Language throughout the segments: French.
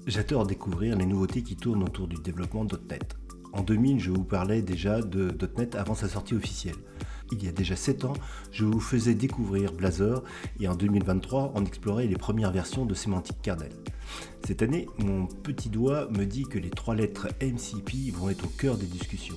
J'adore découvrir les nouveautés qui tournent autour du développement .NET. En 2000, je vous parlais déjà de .NET avant sa sortie officielle. Il y a déjà 7 ans, je vous faisais découvrir Blazor et en 2023, on explorait les premières versions de Semantic Kernel. Cette année, mon petit doigt me dit que les 3 lettres MCP vont être au cœur des discussions.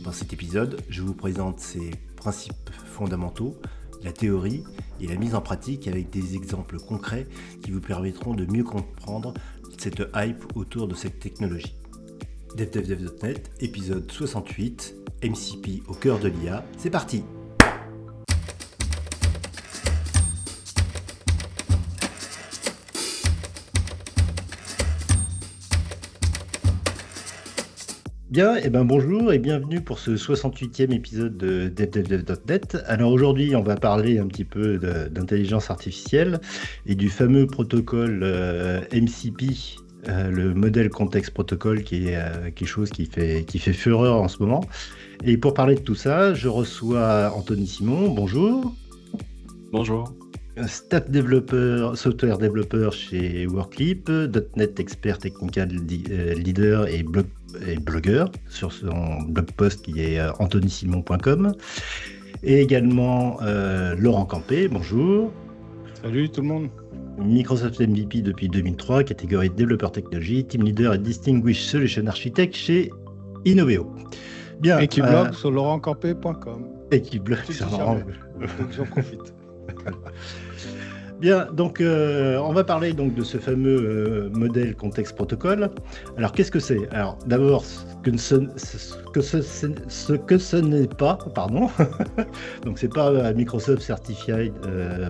Dans cet épisode, je vous présente ces principes fondamentaux, la théorie et la mise en pratique avec des exemples concrets qui vous permettront de mieux comprendre cette hype autour de cette technologie. DevDevDev.net, épisode 68, MCP au cœur de l'IA, c'est parti! Bien, bonjour et bienvenue pour ce 68e épisode de DevDevDev.net. Alors aujourd'hui, on va parler un petit peu d'intelligence artificielle et du fameux protocole MCP, le modèle contexte protocol qui est quelque chose qui fait fureur en ce moment. Et pour parler de tout ça, je reçois Anthony Simon. Bonjour. Bonjour. Staff développeur, software développeur chez Worklip, .NET expert technical leader et blogueur sur son blog post qui est anthonysimon.com. Et également Laurent Campé, bonjour. Salut tout le monde. Microsoft MVP depuis 2003, catégorie développeur technologie, team leader et distinguished solution architect chez Innoveo. Bien. Et qui blogue sur laurentcampé.com. Et qui blogue sur Laurent. J'en profite. Bien, donc on va parler donc de ce fameux modèle contexte protocole. Alors qu'est-ce que c'est? Alors d'abord ce que ce n'est pas, pardon. Donc c'est pas Microsoft Certified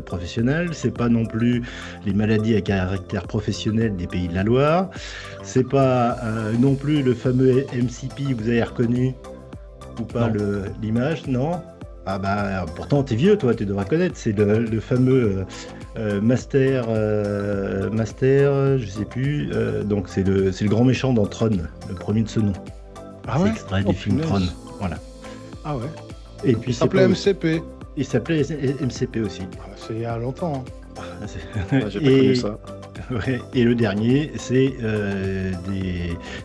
Professional, c'est pas non plus les maladies à caractère professionnel des Pays de la Loire, c'est pas non plus le fameux MCP, vous avez reconnu ou pas l'image, non? Ah bah pourtant t'es vieux toi, tu devrais connaître, c'est le fameux Master, je sais plus, donc c'est le grand méchant dans Tron, le premier de ce nom. Ah ouais. C'est extrait du film Tron, voilà. Ah ouais. Et puis il s'appelait MCP. Il s'appelait MCP aussi. C'est il y a longtemps. J'ai pas connu ça. Ouais, et le dernier, c'est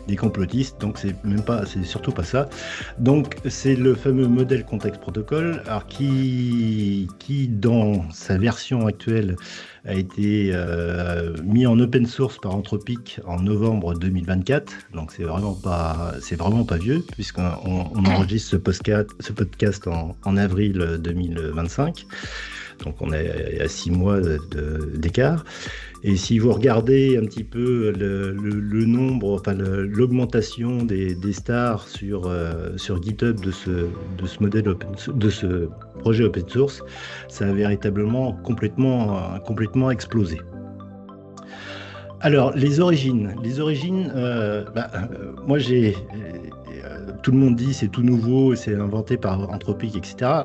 des complotistes, donc c'est surtout pas ça. Donc c'est le fameux modèle contexte protocole, alors qui dans sa version actuelle a été mis en open source par Anthropic en novembre 2024. Donc c'est vraiment pas vieux puisqu'on enregistre ce podcast en avril 2025. Donc on est à 6 mois d'écart. Et si vous regardez un petit peu le nombre, enfin l'augmentation des stars sur GitHub de ce modèle de ce projet open source, ça a véritablement complètement explosé. Alors les origines, moi tout le monde dit c'est tout nouveau, c'est inventé par Anthropic, etc.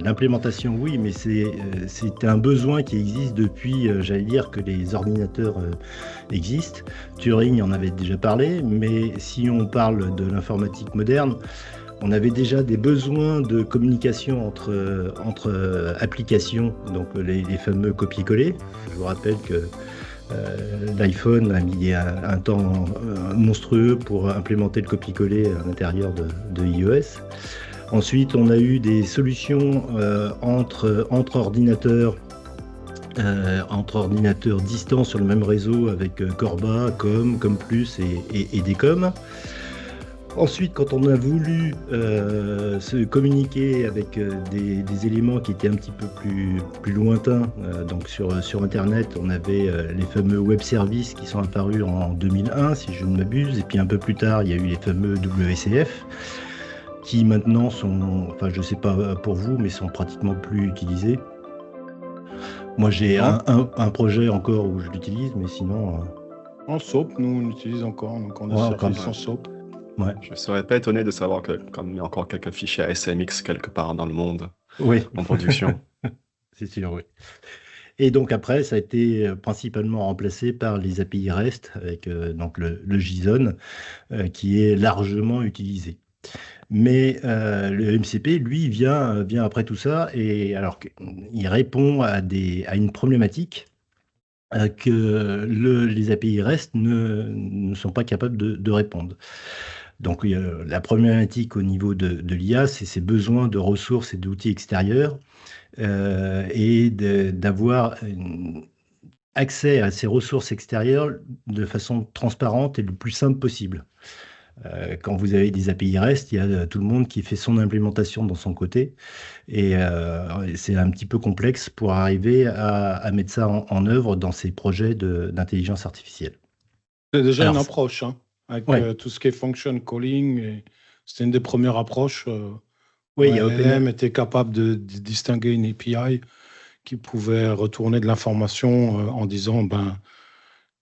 L'implémentation, oui, mais c'est un besoin qui existe depuis, j'allais dire, que les ordinateurs existent. Turing en avait déjà parlé, mais si on parle de l'informatique moderne, on avait déjà des besoins de communication entre applications, donc les fameux copier-coller. Je vous rappelle que l'iPhone a mis un temps monstrueux pour implémenter le copier-coller à l'intérieur de iOS. Ensuite, on a eu des solutions entre ordinateurs distants sur le même réseau avec Corba, ComPlus et Decom. Ensuite, quand on a voulu se communiquer avec des éléments qui étaient un petit peu plus lointains, donc sur Internet, on avait les fameux web services qui sont apparus en 2001, si je ne m'abuse, et puis un peu plus tard, il y a eu les fameux WCF, qui maintenant sont, enfin je ne sais pas pour vous, mais sont pratiquement plus utilisés. Moi, j'ai un projet encore où je l'utilise, mais sinon... En SOAP, nous on l'utilise encore, donc on a service en SOAP. Ouais. Je ne serais pas étonné de savoir qu'il y a encore quelques fichiers ASMX quelque part dans le monde en production. C'est sûr, oui. Et donc après, ça a été principalement remplacé par les API REST avec donc le JSON qui est largement utilisé. Mais le MCP, lui, vient après tout ça et alors il répond à une problématique que les API REST ne sont pas capables de répondre. Donc, la problématique au niveau de l'IA, c'est ses besoins de ressources et d'outils extérieurs et d'avoir accès à ces ressources extérieures de façon transparente et le plus simple possible. Quand vous avez des API REST, il y a tout le monde qui fait son implémentation dans son côté. Et c'est un petit peu complexe pour arriver à mettre ça en œuvre dans ces projets d'intelligence artificielle. C'est déjà une approche, hein, avec tout ce qui est function calling. C'était une des premières approches. Oui, LLM était capable de distinguer une API qui pouvait retourner de l'information en disant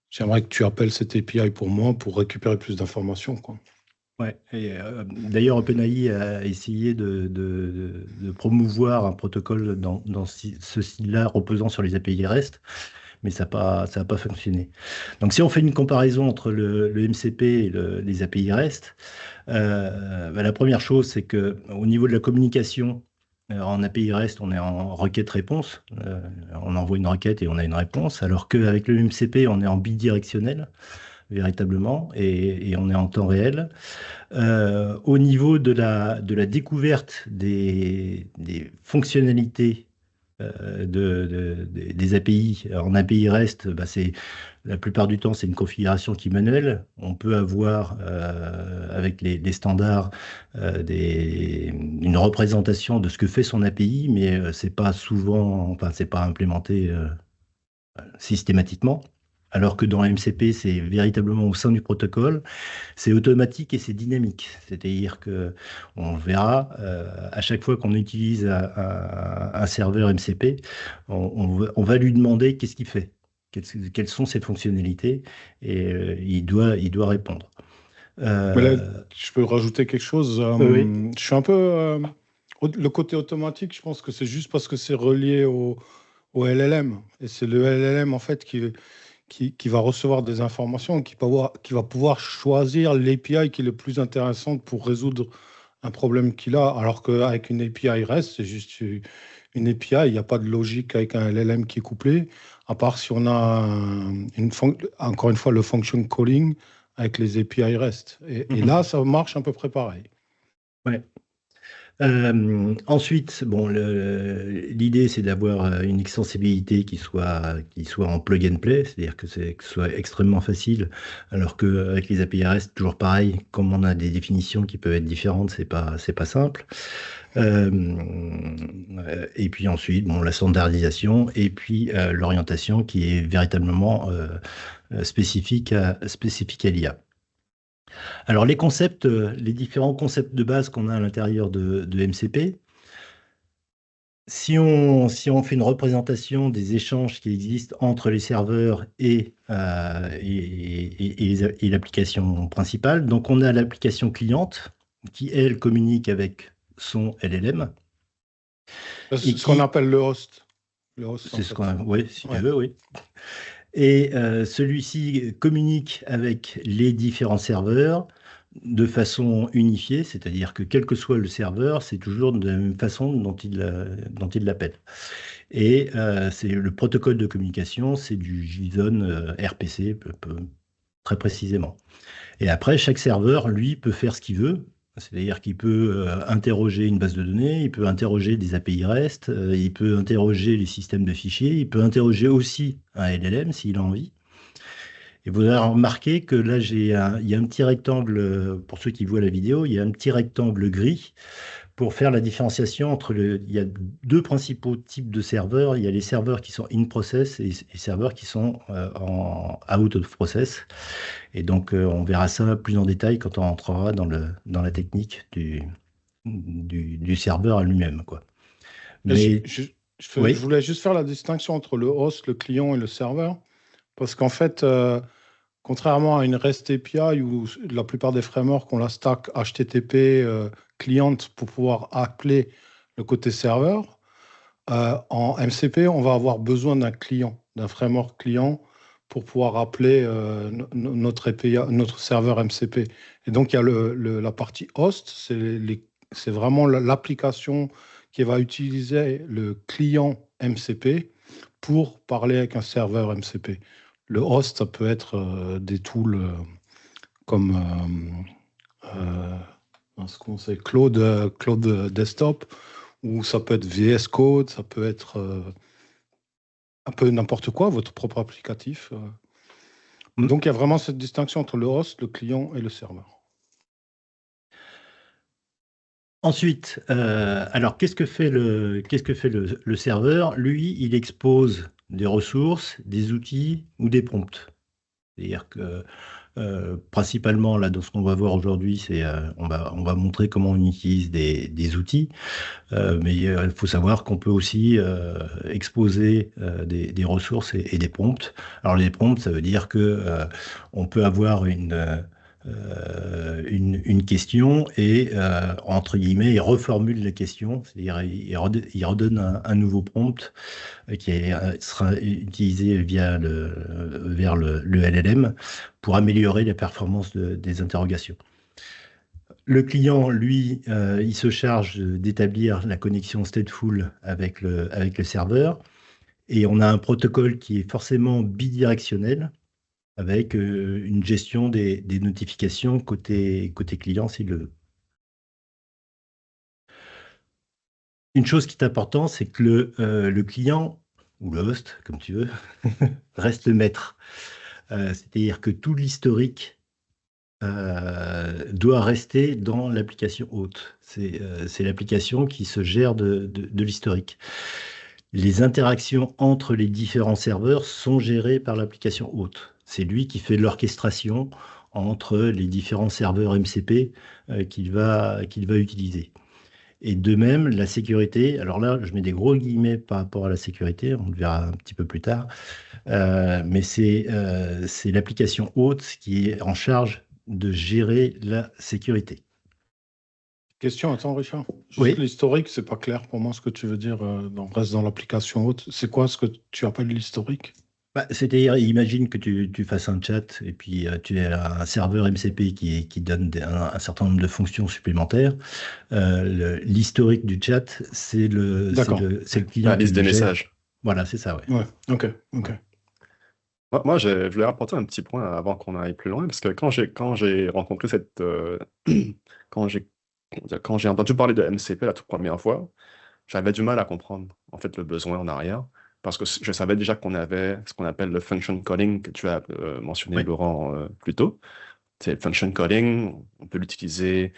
j'aimerais que tu appelles cette API pour moi pour récupérer plus d'informations, quoi. Ouais. Et d'ailleurs, OpenAI a essayé de promouvoir un protocole dans ce style-là reposant sur les API REST, mais ça n'a pas fonctionné. Donc, si on fait une comparaison entre le MCP et les API REST, la première chose, c'est qu'au niveau de la communication, en API REST, on est en requête-réponse. On envoie une requête et on a une réponse, alors qu'avec le MCP, on est en bidirectionnel, véritablement, et on est en temps réel. Au niveau de la découverte des fonctionnalités des API, en API REST, la plupart du temps, c'est une configuration qui est manuelle. On peut avoir, avec les standards, une représentation de ce que fait son API, mais c'est pas implémenté systématiquement. Alors que dans MCP, c'est véritablement au sein du protocole, c'est automatique et c'est dynamique. C'est-à-dire qu'on verra, à chaque fois qu'on utilise un serveur MCP, on va lui demander qu'est-ce qu'il fait, quelles sont ses fonctionnalités, et il doit répondre. Mais là, je peux rajouter quelque chose. Oui. Je suis un peu... le côté automatique, je pense que c'est juste parce que c'est relié au LLM. Et c'est le LLM, en fait, qui va recevoir des informations, qui va pouvoir choisir l'API qui est le plus intéressante pour résoudre un problème qu'il a, alors qu'avec une API REST, c'est juste une API, il n'y a pas de logique avec un LLM qui est couplé, à part si on a encore une fois le function calling avec les API REST. Et là, ça marche à peu près pareil. Ouais. Ensuite, l'idée, c'est d'avoir une extensibilité qui soit en plug and play, c'est-à-dire que ce soit extrêmement facile, alors qu'avec les API REST, toujours pareil, comme on a des définitions qui peuvent être différentes, c'est pas simple. Et puis ensuite, la standardisation et puis l'orientation qui est véritablement spécifique à l'IA. Alors les différents concepts de base qu'on a à l'intérieur de MCP, si on fait une représentation des échanges qui existent entre les serveurs et l'application principale, donc on a l'application cliente qui, elle, communique avec son LLM. C'est ce qu'on appelle le host. C'est ce qu'on... Oui, si tu veux, oui. Et celui-ci communique avec les différents serveurs de façon unifiée, c'est-à-dire que quel que soit le serveur, c'est toujours de la même façon dont il l'appelle. Et c'est le protocole de communication, c'est du JSON RPC, très précisément. Et après, chaque serveur, lui, peut faire ce qu'il veut. C'est-à-dire qu'il peut interroger une base de données, il peut interroger des API REST, il peut interroger les systèmes de fichiers, il peut interroger aussi un LLM s'il a envie. Et vous avez remarqué que là, il y a un petit rectangle, pour ceux qui voient la vidéo, il y a un petit rectangle gris pour faire la différenciation entre il y a deux principaux types de serveurs. Il y a les serveurs qui sont in process et les serveurs qui sont en out of process. Et donc, on verra ça plus en détail quand on entrera dans la technique du serveur à lui-même, quoi. Mais je voulais juste faire la distinction entre le host, le client et le serveur. Parce qu'en fait, contrairement à une REST API où la plupart des frameworks ont la stack HTTP cliente pour pouvoir appeler le côté serveur, en MCP, on va avoir besoin d'un client, d'un framework client pour pouvoir appeler notre API, notre serveur MCP. Et donc, il y a la partie host, c'est vraiment l'application qui va utiliser le client MCP pour parler avec un serveur MCP. Le host, ça peut être des tools comme ce qu'on sait, Cloud Desktop, ou ça peut être VS Code, ça peut être un peu n'importe quoi, votre propre applicatif. Donc, il y a vraiment cette distinction entre le host, le client et le serveur. Ensuite, alors qu'est-ce que fait le serveur? Lui, il expose des ressources, des outils ou des prompts. C'est-à-dire que principalement, là, dans ce qu'on va voir aujourd'hui, c'est on va montrer comment on utilise des outils, mais il faut savoir qu'on peut aussi exposer des ressources et des prompts. Alors les prompts, ça veut dire que on peut avoir une question et, entre guillemets, il reformule la question, c'est-à-dire il redonne un nouveau prompt qui sera utilisé vers le LLM pour améliorer la performance des interrogations. Le client, lui, il se charge d'établir la connexion stateful avec le serveur, et on a un protocole qui est forcément bidirectionnel, avec une gestion des notifications côté client s'il le veut. Une chose qui est importante, c'est que le client, ou le host, comme tu veux, reste le maître. C'est-à-dire que tout l'historique doit rester dans l'application hôte. C'est l'application qui se gère de l'historique. Les interactions entre les différents serveurs sont gérées par l'application hôte. C'est lui qui fait l'orchestration entre les différents serveurs MCP qu'il va utiliser. Et de même, la sécurité, alors là, je mets des gros guillemets par rapport à la sécurité, on le verra un petit peu plus tard, mais c'est l'application hôte qui est en charge de gérer la sécurité. Question, attends Richard. Oui. L'historique, c'est pas clair pour moi ce que tu veux dire reste dans l'application hôte. C'est quoi ce que tu appelles l'historique? C'est-à-dire, imagine que tu fasses un chat et puis tu as un serveur MCP qui donne un certain nombre de fonctions supplémentaires. L'historique du chat, c'est le client. La liste des messages. Voilà, c'est ça, ouais. Ouais, ok. Moi, je voulais rapporter un petit point avant qu'on aille plus loin, parce que quand j'ai rencontré quand j'ai entendu parler de MCP la toute première fois, j'avais du mal à comprendre en fait le besoin en arrière, parce que je savais déjà qu'on avait ce qu'on appelle le function calling que tu as mentionné, Oui. Laurent, plus tôt. C'est le function calling, on peut l'utiliser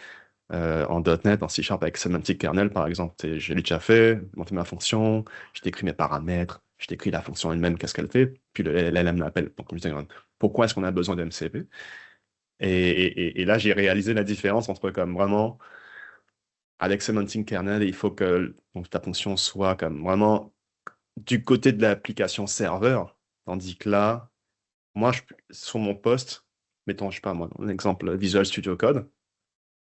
en .NET, en C# avec semantic kernel par exemple. Je l'ai déjà fait, monter ma fonction, je décris mes paramètres, je décris la fonction elle-même, qu'est-ce qu'elle fait, puis le LLM l'appelle. Donc, je me dis, pourquoi est-ce qu'on a besoin de MCP? Et là, j'ai réalisé la différence entre comme vraiment, avec semantic kernel, il faut que donc, ta fonction soit comme vraiment du côté de l'application serveur, tandis que là, moi, sur mon poste, mettons, je sais pas moi, un exemple Visual Studio Code,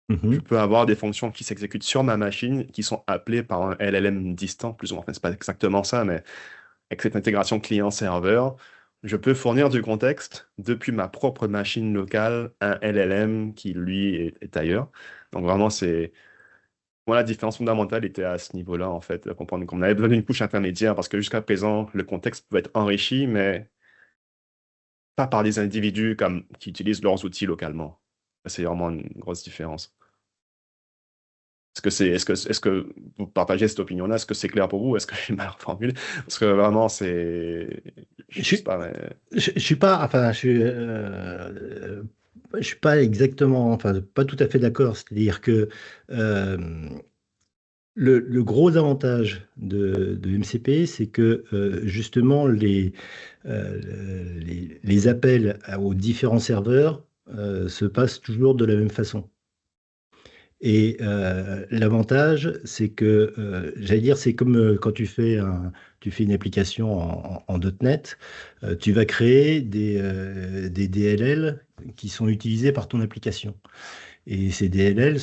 je peux avoir des fonctions qui s'exécutent sur ma machine, qui sont appelées par un LLM distant, plus ou moins. Enfin, c'est pas exactement ça, mais avec cette intégration client-serveur, je peux fournir du contexte depuis ma propre machine locale à un LLM qui, lui, est ailleurs. Donc vraiment, moi, la différence fondamentale était à ce niveau-là, en fait, de comprendre qu'on avait besoin d'une couche intermédiaire, parce que jusqu'à présent, le contexte peut être enrichi, mais pas par les individus qui utilisent leurs outils localement. C'est vraiment une grosse différence. Est-ce que vous partagez cette opinion-là? Est-ce que c'est clair pour vous? Est-ce que j'ai mal formulé? Parce que vraiment, je suis pas exactement, enfin, pas tout à fait d'accord. C'est-à-dire que le gros avantage de MCP, c'est que justement les appels aux différents serveurs se passent toujours de la même façon. Et l'avantage, c'est que, j'allais dire, c'est comme quand tu fais une application en .NET, tu vas créer des DLL qui sont utilisés par ton application. Et ces DLL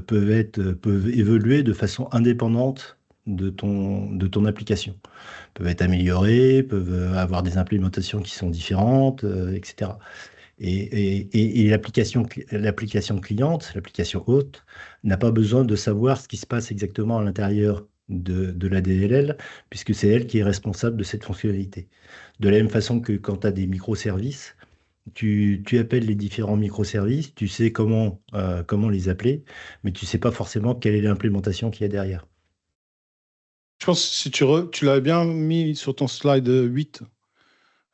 peuvent évoluer de façon indépendante de ton application. Peuvent être améliorés, peuvent avoir des implémentations qui sont différentes, etc. Et l'application cliente, l'application hôte, n'a pas besoin de savoir ce qui se passe exactement à l'intérieur de la DLL, puisque c'est elle qui est responsable de cette fonctionnalité. De la même façon que quand tu as des microservices, tu appelles les différents microservices, tu sais comment les appeler, mais tu sais pas forcément quelle est l'implémentation qu'il y a derrière. Je pense que si tu l'avais bien mis sur ton slide 8,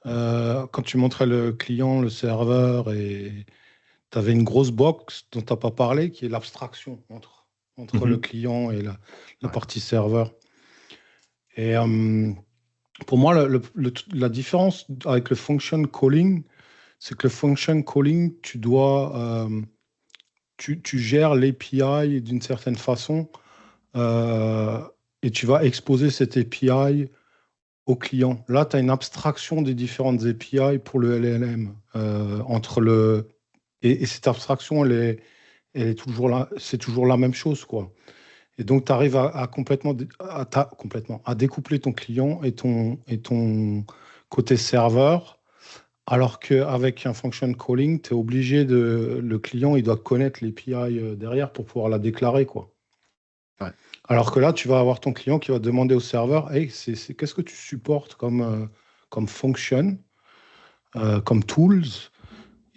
quand tu montrais le client, le serveur, et tu avais une grosse box dont tu n'as pas parlé, qui est l'abstraction entre le client et la Ouais. partie serveur. Et pour moi, la différence avec le function calling, c'est que le function calling, tu gères l'API d'une certaine façon et tu vas exposer cette API au client. Là, tu as une abstraction des différentes API pour le LLM. Et cette abstraction, elle est toujours là, c'est toujours la même chose, quoi. Et donc, tu arrives à complètement à découpler ton client et ton côté serveur, alors qu'avec un function calling, tu es obligé le client, il doit connaître l'API derrière pour pouvoir la déclarer, quoi. Ouais. Alors que là, tu vas avoir ton client qui va demander au serveur, hey, qu'est-ce que tu supportes comme function, comme tools,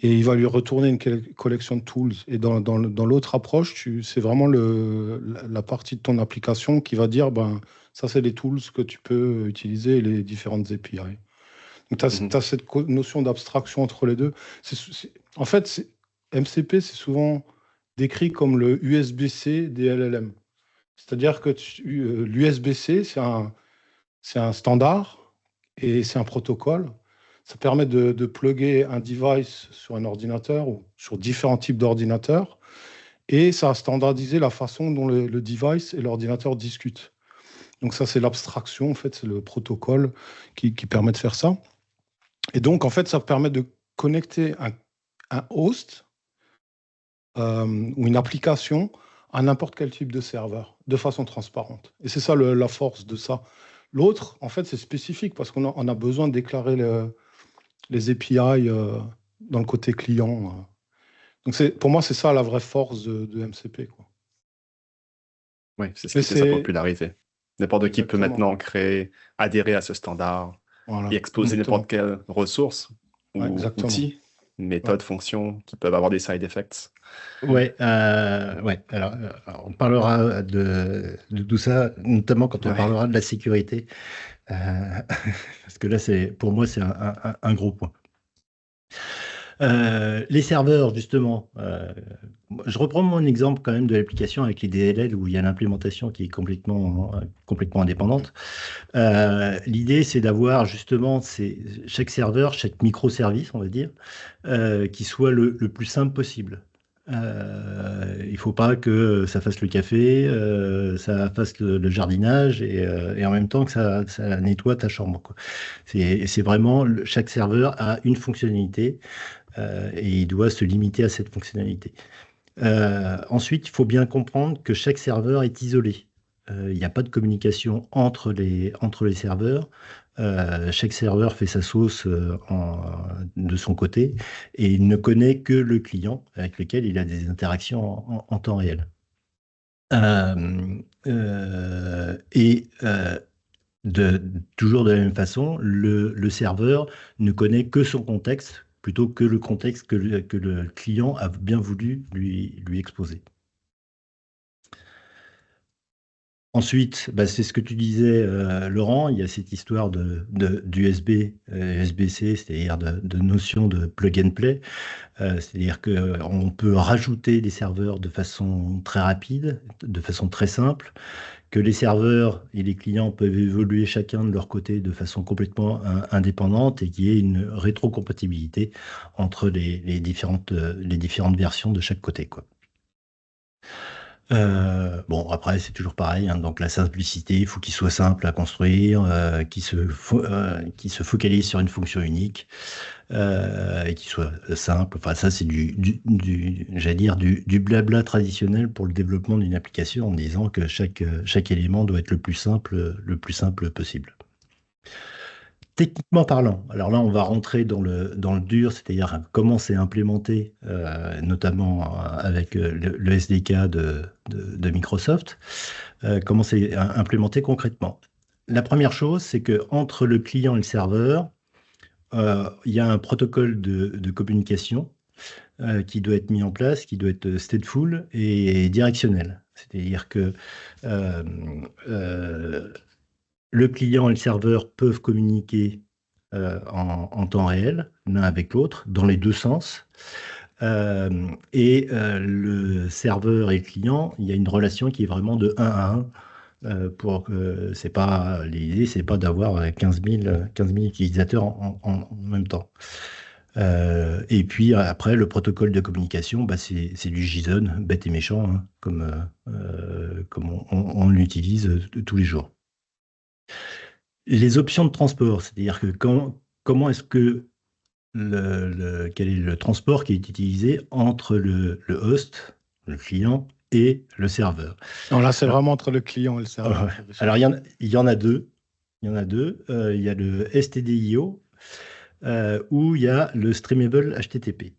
et il va lui retourner une collection de tools. Et dans l'autre approche, c'est vraiment la partie de ton application qui va dire, ben, ça, c'est les tools que tu peux utiliser, les différentes API. Donc, tu as cette notion d'abstraction entre les deux. En fait, MCP, c'est souvent décrit comme le USB-C des LLM. C'est-à-dire que l'USB-C, c'est un standard et c'est un protocole. Ça permet de plugger un device sur un ordinateur ou sur différents types d'ordinateurs et ça a standardisé la façon dont le device et l'ordinateur discutent. Donc ça, c'est l'abstraction, en fait, c'est le protocole qui permet de faire ça. Et donc, en fait, ça permet de connecter un host ou une application à n'importe quel type de serveur, de façon transparente. Et c'est ça la force de ça. L'autre, en fait, c'est spécifique parce qu'on a besoin de déclarer les API dans le côté client. Donc pour moi, c'est ça la vraie force de MCP, quoi. Oui, c'est ce qui fait sa popularité. N'importe qui peut maintenant adhérer à ce standard et exposer n'importe quelle ressource ou outil, méthode, fonction qui peuvent avoir des side effects. Ouais. Alors, on parlera de tout ça, notamment quand on parlera de la sécurité, parce que là, pour moi, c'est un gros point. Les serveurs, justement, je reprends mon exemple quand même de l'application avec les DLL où il y a l'implémentation qui est complètement indépendante. L'idée, c'est d'avoir justement chaque serveur, chaque microservice, on va dire, qui soit le plus simple possible. Il ne faut pas que ça fasse le café, ça fasse le jardinage et en même temps que ça nettoie ta chambre, quoi. C'est vraiment, chaque serveur a une fonctionnalité et il doit se limiter à cette fonctionnalité. Ensuite, il faut bien comprendre que chaque serveur est isolé. Il n'y a pas de communication entre les serveurs. Chaque serveur fait sa sauce de son côté et il ne connaît que le client avec lequel il a des interactions en temps réel. Toujours de la même façon, le serveur ne connaît que son contexte plutôt que le contexte que le client a bien voulu lui exposer. Ensuite, c'est ce que tu disais, Laurent, il y a cette histoire d'USB, USB-C, c'est-à-dire de notion de plug and play. C'est-à-dire qu'on peut rajouter des serveurs de façon très rapide, de façon très simple, que les serveurs et les clients peuvent évoluer chacun de leur côté de façon complètement indépendante et qu'il y ait une rétrocompatibilité entre les différentes versions de chaque côté, quoi. Après, c'est toujours pareil, hein, donc la simplicité, il faut qu'il soit simple à construire, qu'il se focalise sur une fonction unique et qu'il soit simple. Enfin, ça, c'est j'allais dire, du blabla traditionnel pour le développement d'une application en disant que chaque élément doit être le plus simple possible. techniquement parlant, alors là, on va rentrer dans le dur, c'est-à-dire comment c'est implémenté, notamment avec le SDK de Microsoft, comment c'est implémenté concrètement. La première chose, c'est que entre le client et le serveur, il y a un protocole de communication qui doit être mis en place, qui doit être stateful et directionnel. C'est-à-dire que euh, euh, le client et le serveur peuvent communiquer en temps réel, l'un avec l'autre, dans les deux sens. Le serveur et le client, il y a une relation qui est vraiment de 1 à 1. Pour que c'est pas l'idée, c'est pas d'avoir 15 000 utilisateurs en même temps. Et puis après, le protocole de communication, bah, c'est du JSON, bête et méchant, hein, comme on l'utilise tous les jours. Les options de transport, c'est-à-dire que comment est-ce que quel est le transport qui est utilisé entre le host, le client, et le serveur. Non, là, c'est Alors, vraiment entre le client et le serveur. alors, il y en a deux. Il y en a deux. Il y a le STDIO, où il y a le Streamable HTTP.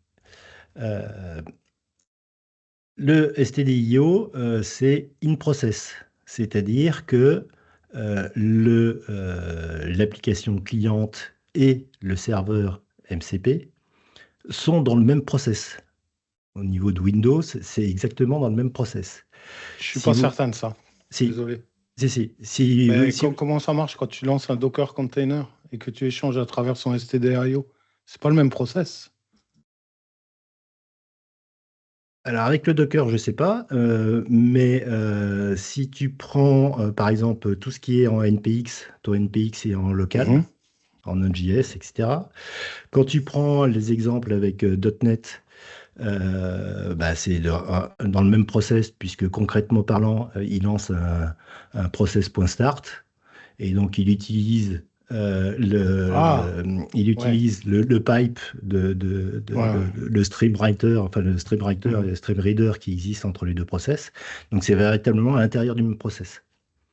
Le STDIO, c'est in process, c'est-à-dire que l'application cliente et le serveur MCP sont dans le même process. Au niveau de Windows, c'est exactement dans le même process. Je suis pas certain de ça. Si, Désolé. si, Comment ça marche quand tu lances un Docker container et que tu échanges à travers son STDIO? C'est pas le même process. Alors avec le Docker, je ne sais pas, mais si tu prends par exemple tout ce qui est en NPX, ton NPX est en local, en Node.js, etc. Quand tu prends les exemples avec .NET, c'est dans le même process, puisque concrètement parlant, il lance un process.start, et donc il utilise le pipe le stream writer, et le stream reader qui existe entre les deux process. Donc c'est véritablement à l'intérieur du même process.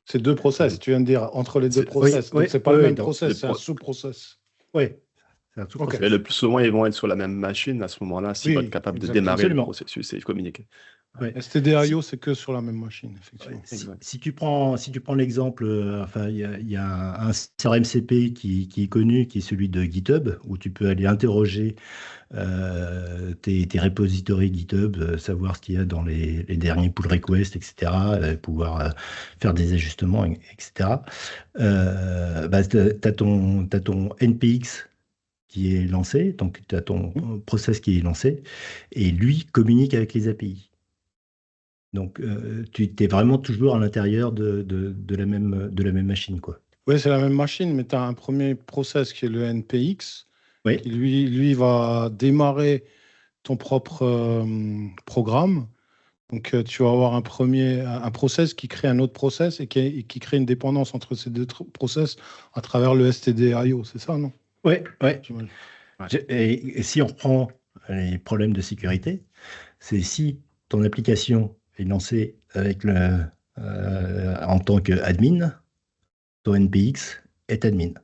C'est deux process, tu viens de dire, entre les deux process. Donc c'est pas le même process, c'est un sous-process. Oui. Mais le plus souvent, ils vont être sur la même machine à ce moment-là, s'ils vont être capables de démarrer le processus et communiquer. STDIO, c'est que sur la même machine, effectivement. Si tu prends l'exemple, il y a un serveur MCP qui est connu, qui est celui de GitHub, où tu peux aller interroger tes repositories GitHub, savoir ce qu'il y a dans les derniers pull requests, etc., pouvoir faire des ajustements, etc. Tu as ton NPX qui est lancé, donc tu as ton process qui est lancé, et lui communique avec les API. Donc, tu es vraiment toujours à l'intérieur de la même machine, quoi. Oui, c'est la même machine, mais tu as un premier process qui est le NPX, qui lui va démarrer ton propre programme. Donc, tu vas avoir un process qui crée un autre process et qui crée une dépendance entre ces deux process à travers le STDIO, c'est ça, non? Oui. Et si on reprend les problèmes de sécurité, c'est si ton application est lancée avec en tant qu'admin, ton NPX est admin.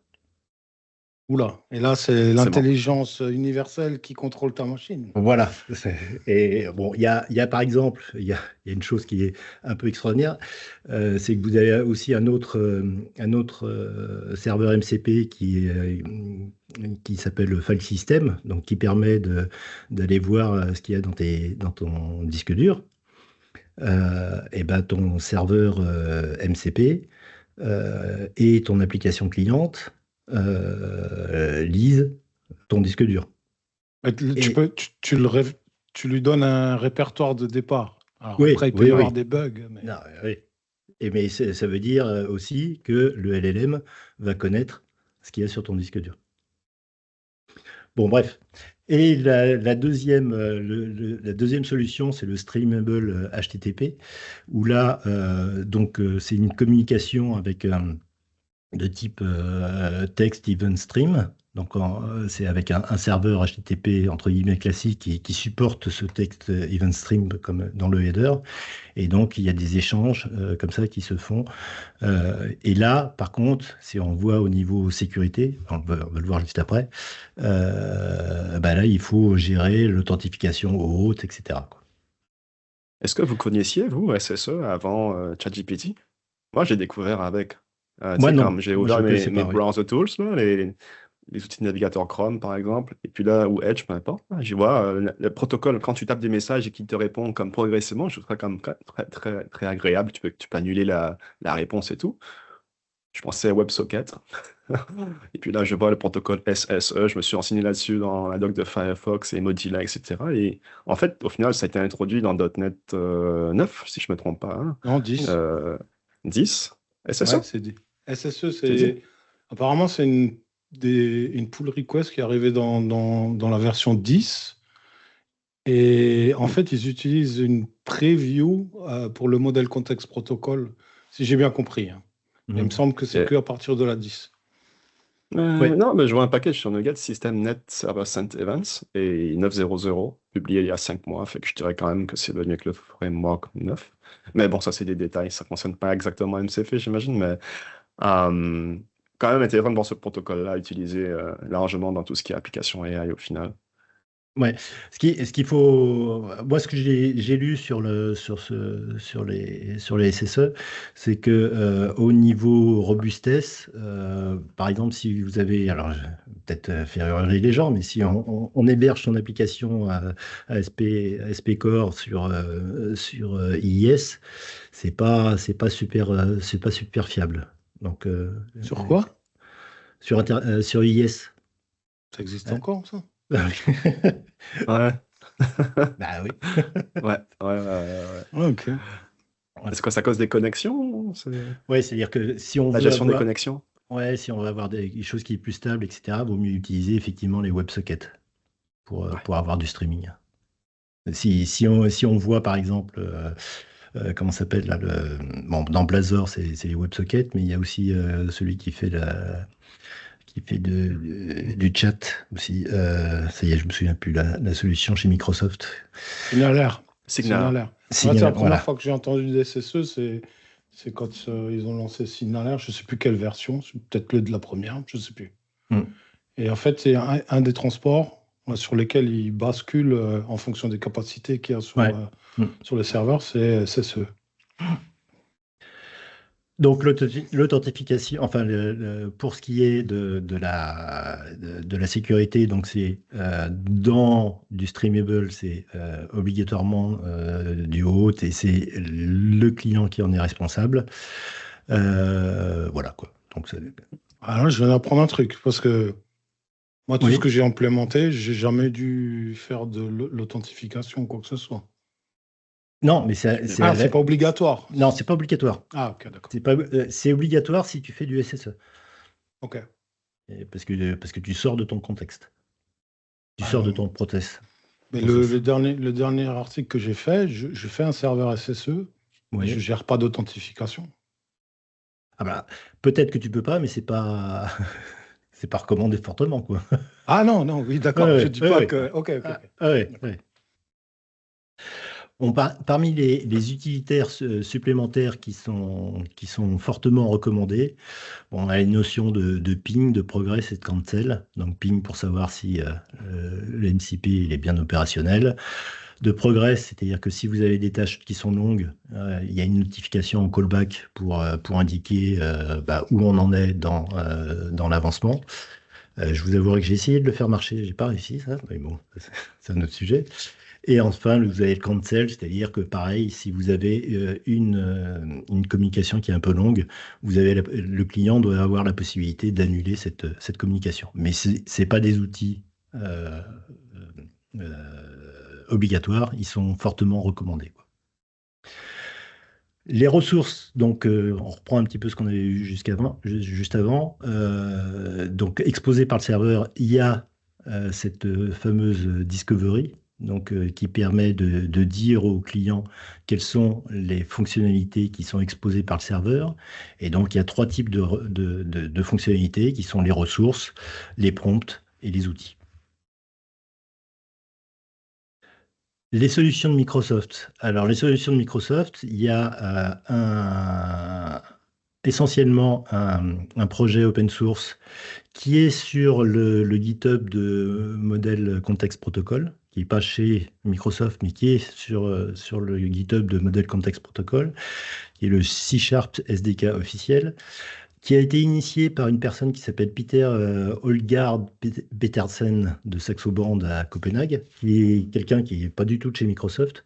Oula, et là, c'est l'intelligence universelle qui contrôle ta machine. Voilà. Et bon, il y a par exemple, il y a une chose qui est un peu extraordinaire, c'est que vous avez aussi un autre serveur MCP qui s'appelle le file system, donc qui permet d'aller voir ce qu'il y a dans ton disque dur. Et ben ton serveur MCP et ton application cliente lisent ton disque dur. Tu lui donnes un répertoire de départ. Alors après, il peut y avoir des bugs. Mais... Non, mais ça veut dire aussi que le LLM va connaître ce qu'il y a sur ton disque dur. Bon, bref. Et la deuxième solution, c'est le Streamable HTTP, où là, c'est une communication avec de type text event stream. Donc, c'est avec un serveur HTTP entre guillemets classique qui supporte ce texte event stream comme dans le header. Et donc, il y a des échanges comme ça qui se font. Et là, par contre, si on voit au niveau sécurité, on va le voir juste après, bah là, il faut gérer l'authentification au hôte, etc., quoi. Est-ce que vous connaissiez, vous, SSE avant ChatGPT? Moi, j'ai découvert avec. Tu Moi, sais, non. quand j'ai Moi, je ouvert ne connaissais mes pas, oui. browser tools, là, les outils de navigateur Chrome, par exemple, et puis là, ou Edge, peu importe, là, j'y vois le protocole, quand tu tapes des messages et qu'il te répond comme progressivement, je trouve ça comme très, très, très agréable. Tu peux annuler la réponse et tout. Je pensais à WebSocket. Et puis là, je vois le protocole SSE. Je me suis renseigné là-dessus dans la doc de Firefox et Mozilla, etc. Et en fait, au final, ça a été introduit dans .NET 9, si je ne me trompe pas, hein. Non, 10. 10 SSE, Ouais, c'est dit. SSE, c'est dit? apparemment, c'est une pull request qui est arrivée dans la version 10. Et en fait, ils utilisent une preview pour le modèle Context Protocol, si j'ai bien compris, hein. Et il me semble que c'est Et- que à partir de la 10. Ouais. non, mais je vois un package sur Nuget, System Net Server Sent Events, et 9.0.0, publié il y a 5 mois, fait que je dirais quand même que c'est venu avec le framework 9. Mais bon, ça, c'est des détails, ça ne concerne pas exactement MCF, j'imagine, mais quand même intéressant de voir ce protocole-là utilisé largement dans tout ce qui est application AI au final. Ouais. Ce qu'il faut, moi, ce que j'ai lu sur sur les SSE, c'est que au niveau robustesse, par exemple, si vous avez, alors je vais peut-être faire hurler les gens, mais si on héberge son application à SP Core sur IIS, c'est pas super fiable. Donc Sur quoi? sur IIS. Ça existe Hein. encore, ça? Ouais, Bah oui. ouais, ouais, ouais, ouais. Ah, ok. Est-ce que ça cause des connexions? Ouais, c'est-à-dire que si on La veut gestion des avoir, connexions? ouais, si on veut avoir des choses qui est plus stable, etc., vaut mieux utiliser effectivement les WebSockets Ouais. pour avoir du streaming. Si on voit par exemple, comment ça s'appelle là, bon, dans Blazor, c'est les WebSockets, mais il y a aussi celui qui fait du chat aussi. Ça y est, je me souviens plus la solution chez Microsoft. Signalaire. Signal. Signalaire. Moi, c'est la première fois que j'ai entendu des SSE, c'est quand ils ont lancé Signalaire. Je ne sais plus quelle version, c'est peut-être le de la première, je ne sais plus. Mm. Et en fait, c'est un des transports sur lesquels ils basculent en fonction des capacités qu'il y a Ouais. sur le serveur, c'est SSE. Donc l'authentification, enfin pour ce qui est de la sécurité, donc c'est dans du streamable, c'est obligatoirement du hôte et c'est le client qui en est responsable. Voilà quoi. Donc Alors, je viens d'apprendre un truc parce que moi, tout oui. ce que j'ai implémenté, j'ai jamais dû faire de l'authentification ou quoi que ce soit. Non, mais c'est pas obligatoire. Non, c'est pas obligatoire. Ah, ok, d'accord. C'est obligatoire si tu fais du SSE. Ok. Parce que tu sors de ton contexte. Tu sors de ton process. Mais le dernier article que j'ai fait, je fais un serveur SSE, mais Oui. je gère pas d'authentification. Ah bah, peut-être que tu peux pas, mais c'est pas c'est pas recommandé fortement, quoi. Ah non, non, oui, d'accord. Ouais, Je dis pas ouais. que. Ok, ok. Ouais, ouais. Parmi les utilitaires supplémentaires qui sont fortement recommandés, bon, on a une notion de ping, de progress et de cancel. Donc ping pour savoir si le MCP il est bien opérationnel. De progress, c'est-à-dire que si vous avez des tâches qui sont longues, il y a une notification en callback pour indiquer où on en est dans l'avancement. Je vous avouerai que j'ai essayé de le faire marcher, j'ai pas réussi ça, mais bon, c'est un autre sujet. Et enfin, vous avez le cancel, c'est-à-dire que pareil, si vous avez une communication qui est un peu longue, le client doit avoir la possibilité d'annuler cette communication. Mais c'est pas des outils obligatoires, ils sont fortement recommandés, quoi. Les ressources, donc on reprend un petit peu ce qu'on avait vu juste avant. Donc exposé par le serveur, il y a cette fameuse discovery. donc qui permet de dire au client quelles sont les fonctionnalités qui sont exposées par le serveur. Et donc, il y a trois types de fonctionnalités qui sont les ressources, les prompts et les outils. Les solutions de Microsoft. Alors, les solutions de Microsoft, il y a essentiellement un projet open source qui est sur le GitHub de Model Context Protocol, qui n'est pas chez Microsoft, mais qui est sur le GitHub de Model Context Protocol, qui est le C# SDK officiel, qui a été initié par une personne qui s'appelle Peter Holgard Petersen de Saxo Band à Copenhague, qui est quelqu'un qui n'est pas du tout de chez Microsoft.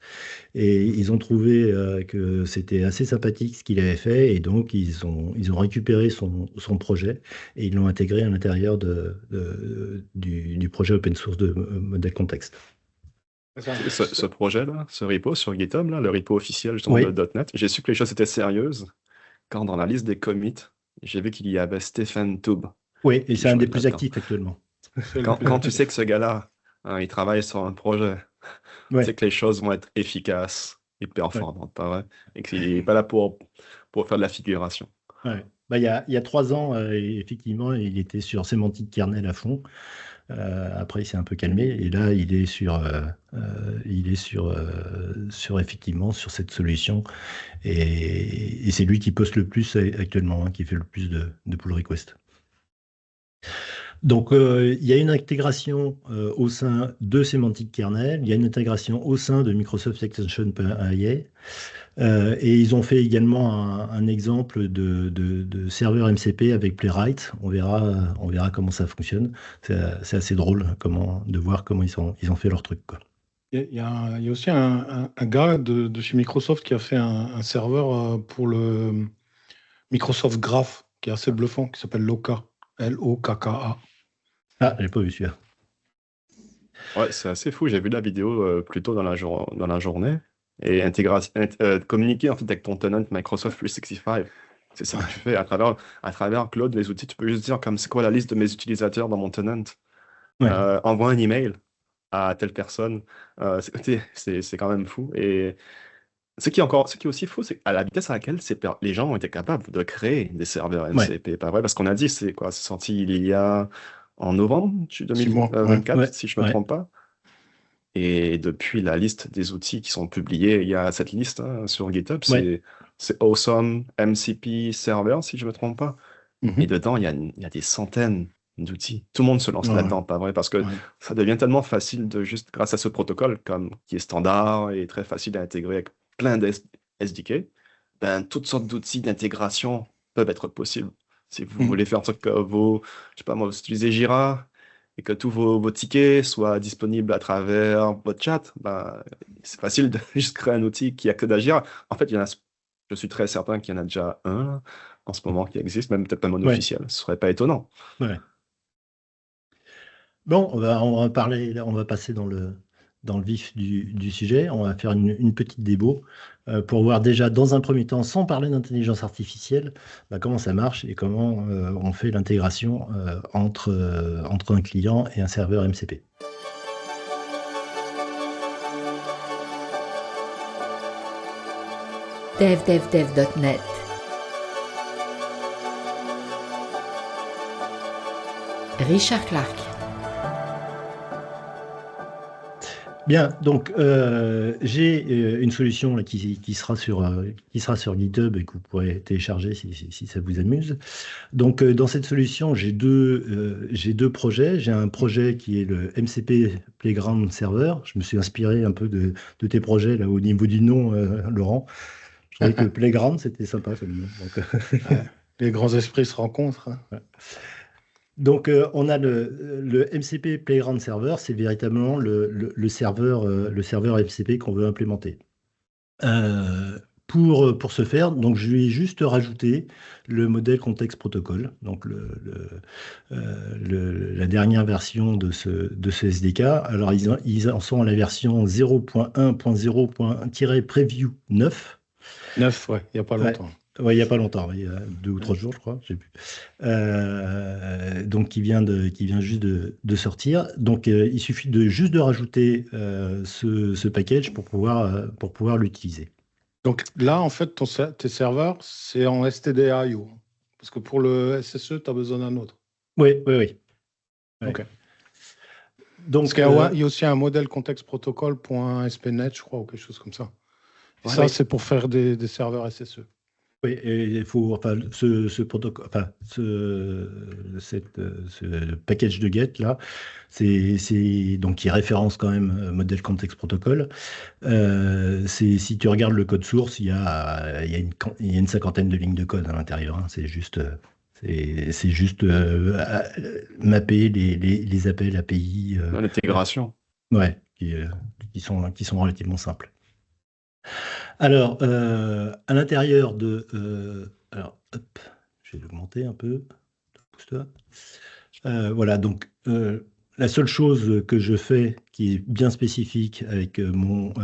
Et ils ont trouvé que c'était assez sympathique ce qu'il avait fait, et donc ils ont récupéré son projet et ils l'ont intégré à l'intérieur du projet open source de Model Context. Ce projet-là, ce repo sur GitHub, là, le repo officiel justement Oui. de .NET, j'ai su que les choses étaient sérieuses quand dans la liste des commits, j'ai vu qu'il y avait Stephen Toub. Oui, et c'est un des joue plus là-dedans. actifs actuellement. Quand tu sais que ce gars-là, il travaille sur un projet, tu Ouais. sais que les choses vont être efficaces et performantes, pas vrai? Et qu'il n'est pas là pour faire de la figuration. Ouais. Bah, il y a 3 ans, effectivement, il était sur sémantique kernel à fond. Après, il s'est un peu calmé, et là, il est sur effectivement sur cette solution, et c'est lui qui poste le plus actuellement, hein, qui fait le plus de pull requests. Donc, il y a une intégration au sein de Semantic Kernel, il y a une intégration au sein de Microsoft Extension.ia, et ils ont fait également un exemple de serveur MCP avec Playwright. On verra comment ça fonctionne. C'est assez drôle de voir comment ils ont fait leur truc, quoi. Il y a aussi un gars de chez Microsoft qui a fait un serveur pour le Microsoft Graph, qui est assez bluffant, qui s'appelle Loka, Lokka. Ah, j'ai pas vu celui-là. Ouais, c'est assez fou. J'ai vu la vidéo plus tôt dans la journée. Et communiquer en fait avec ton tenant Microsoft 365. C'est ça que tu fais à travers Claude, les outils. Tu peux juste dire comme c'est quoi la liste de mes utilisateurs dans mon tenant. Ouais. Envoie un email à telle personne. C'est quand même fou. Et ce qui est aussi fou, c'est à la vitesse à laquelle les gens ont été capables de créer des serveurs MCP. Pas vrai? Parce qu'on a dit, c'est sorti il y a en novembre 2024, Ouais. si je ne me trompe pas. Et depuis la liste des outils qui sont publiés, il y a cette liste hein, sur GitHub, Ouais. c'est Awesome MCP Server, si je ne me trompe pas. Et dedans, il y a des centaines d'outils. Tout le monde se lance Ouais. là-dedans, pas vrai? Parce que ça devient tellement facile grâce à ce protocole, qui est standard et très facile à intégrer avec plein de SDK, ben, toutes sortes d'outils d'intégration peuvent être possibles. Si vous voulez faire en sorte que je sais pas moi, vous utilisez Jira et que tous vos tickets soient disponibles à travers votre chat, ben, c'est facile de juste créer un outil qui a que d'Agir. En fait, je suis très certain qu'il y en a déjà un là, en ce moment qui existe, même peut-être pas non officiel. Ce serait pas étonnant. Ouais. Bon, on va parler, on va passer dans le vif du sujet. On va faire une petite démo pour voir déjà dans un premier temps, sans parler d'intelligence artificielle, comment ça marche et comment on fait l'intégration entre un client et un serveur MCP. devdevdev.net. Richard Clark. Bien, donc j'ai une solution là, qui sera sur GitHub et que vous pourrez télécharger si ça vous amuse. Donc dans cette solution, j'ai deux projets. J'ai un projet qui est le MCP Playground Server. Je me suis inspiré un peu de tes projets là au niveau du nom, Laurent. Je trouvais que Playground c'était sympa comme nom. Donc, les grands esprits se rencontrent. Hein. Ouais. Donc, on a le MCP Playground Server, c'est véritablement le serveur MCP qu'on veut implémenter. Pour ce faire, donc je lui ai juste rajouté le modèle Context Protocol, donc la dernière version de ce SDK. Alors, ils en sont à la version 0.1.0.-preview 9. 9, ouais, il n'y a pas longtemps. Ouais, il n'y a pas longtemps, il y a 2 ou 3 jours, je crois, je sais plus. Donc, qui vient juste de sortir. Donc, il suffit juste de rajouter ce package pour pouvoir l'utiliser. Donc là, en fait, tes serveurs, c'est en STD.io. Parce que pour le SSE, tu as besoin d'un autre. Oui, oui, oui. Ouais. Ok. Donc, Parce qu'il y a aussi un modèle contexte protocol.spnet, je crois, ou quelque chose comme ça. Et Ouais. ça, c'est pour faire des serveurs SSE. oui, et il faut, enfin, ce protocole, enfin, ce package de get là, donc qui référence quand même modèle context protocol. Si tu regardes le code source, il y a une cinquantaine de lignes de code à l'intérieur. Hein. C'est juste mapper les appels API. L'intégration. Ouais, qui sont relativement simples. Alors, à l'intérieur de... alors, hop, je vais l'augmenter un peu. Pousse-toi. Voilà, donc la seule chose que je fais qui est bien spécifique avec mon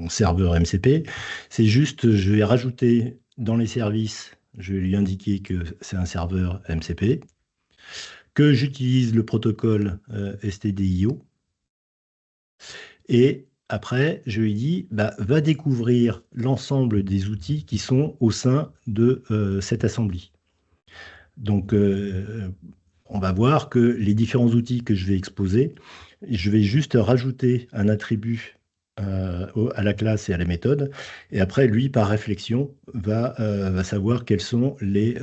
serveur MCP, c'est juste, je vais rajouter dans les services, je vais lui indiquer que c'est un serveur MCP, que j'utilise le protocole STDIO, et après, je lui dis, va découvrir l'ensemble des outils qui sont au sein de cette assembly. Donc, on va voir que les différents outils que je vais exposer, je vais juste rajouter un attribut à la classe et à la méthode. Et après, lui, par réflexion, va savoir quels sont les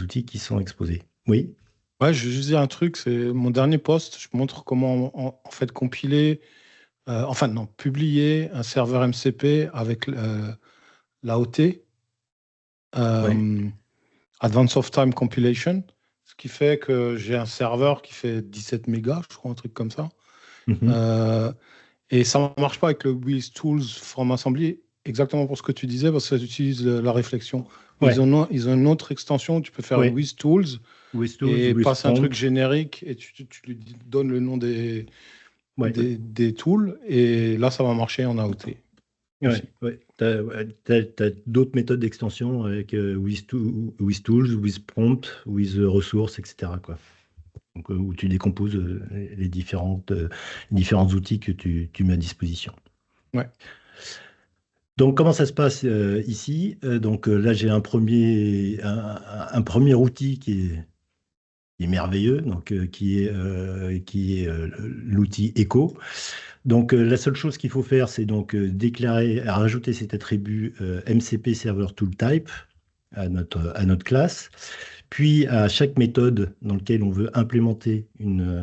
outils qui sont exposés. Oui? Ouais, je vais juste dire un truc, c'est mon dernier post, je montre comment en fait compiler, publier un serveur MCP avec l'AOT, Advanced of Time Compilation, ce qui fait que j'ai un serveur qui fait 17 mégas, je crois, un truc comme ça. Mhm. Et ça ne marche pas avec le With Tools from Assembly, exactement pour ce que tu disais, parce que ça utilise la réflexion. Ouais. Ils ont une autre extension, tu peux faire Ouais. With Tools With tools, et with passer un prompt. truc générique et tu lui donnes le nom des tools et là, ça va marcher en AOT. Ouais. Tu as d'autres méthodes d'extension avec with tools, with prompt, with ressources, etc. Quoi. Donc, où tu décomposes les différents outils que tu mets à disposition. Ouais. Donc, comment ça se passe ici? Donc là, j'ai un premier outil qui est merveilleux, donc qui est l'outil Echo. Donc la seule chose qu'il faut faire, c'est donc rajouter cet attribut MCP Server Tool Type à notre classe. Puis à chaque méthode dans laquelle on veut implémenter une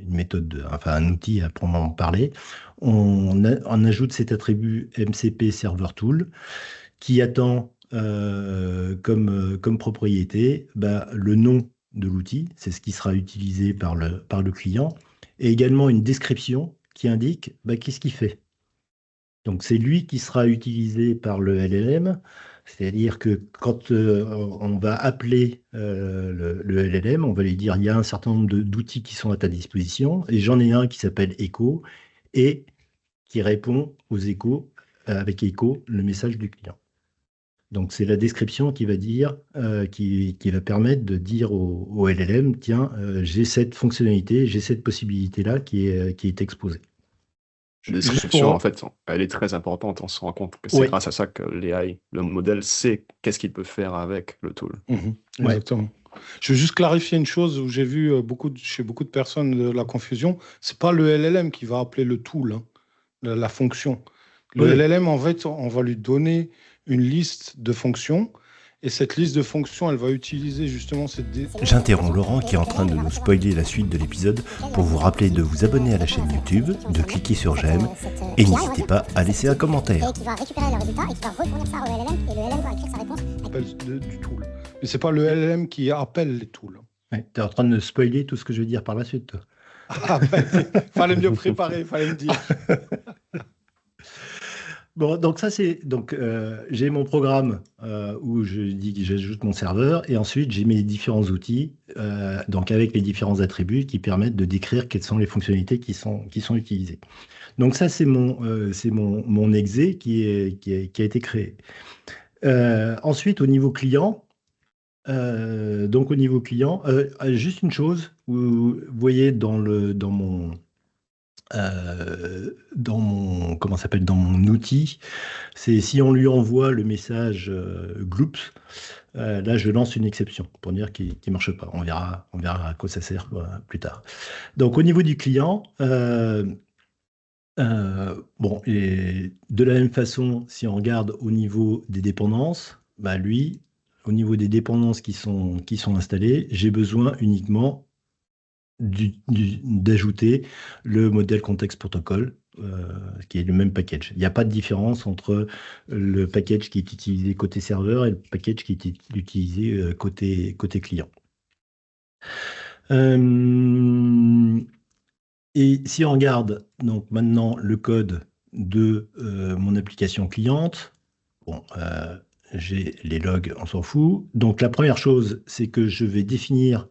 méthode, un outil à proprement parler, on ajoute cet attribut MCP Server Tool qui attend comme propriété le nom de l'outil, c'est ce qui sera utilisé par le client, et également une description qui indique qu'est-ce qu'il fait. Donc c'est lui qui sera utilisé par le LLM, c'est-à-dire que quand on va appeler le LLM, on va lui dire il y a un certain nombre d'outils qui sont à ta disposition, et j'en ai un qui s'appelle Echo, et qui répond aux échos, avec Echo, le message du client. Donc, c'est la description qui va dire, qui va permettre de dire au LLM, tiens, j'ai cette fonctionnalité, j'ai cette possibilité-là qui est exposée. La description, en fait, elle est très importante. On se rend compte que c'est grâce à ça que l'AI, le modèle, sait qu'est-ce qu'il peut faire avec le tool. Exactement. Je veux juste clarifier une chose où j'ai vu chez beaucoup de personnes de la confusion. C'est pas le LLM qui va appeler le tool, hein, la fonction. Le LLM, en fait, on va lui donner une liste de fonctions. Et cette liste de fonctions, elle va utiliser justement cette... J'interromps Laurent qui est en train de nous spoiler la suite de l'épisode pour vous rappeler de vous abonner à la chaîne YouTube, de cliquer sur j'aime et n'hésitez pas à laisser un commentaire. Et qui va récupérer le résultat et qui va retourner ça au LLM et le LLM va écrire sa réponse. Du tool. Mais c'est pas le LLM qui appelle les tools. Ouais, tu es en train de spoiler tout ce que je vais dire par la suite, toi. Fallait mieux préparer, fallait me dire. Bon, donc ça c'est j'ai mon programme où je dis que j'ajoute mon serveur et ensuite j'ai mes différents outils donc avec les différents attributs qui permettent de décrire quelles sont les fonctionnalités qui sont utilisées. Donc ça c'est mon exe qui a été créé. Ensuite au niveau client, juste une chose, vous voyez dans mon outil, c'est si on lui envoie le message gloops, là je lance une exception pour dire qu'il ne marche pas. On verra à quoi ça sert plus tard. Donc au niveau du client, bon, et de la même façon, si on regarde au niveau des dépendances, bah lui, au niveau des dépendances qui sont installées, j'ai besoin uniquement d'ajouter le modèle contexte protocol, qui est le même package. Il n'y a pas de différence entre le package qui est utilisé côté serveur et le package qui est utilisé côté client. Et si on regarde donc maintenant le code de mon application cliente, bon, j'ai les logs, on s'en fout. Donc la première chose, c'est que je vais définir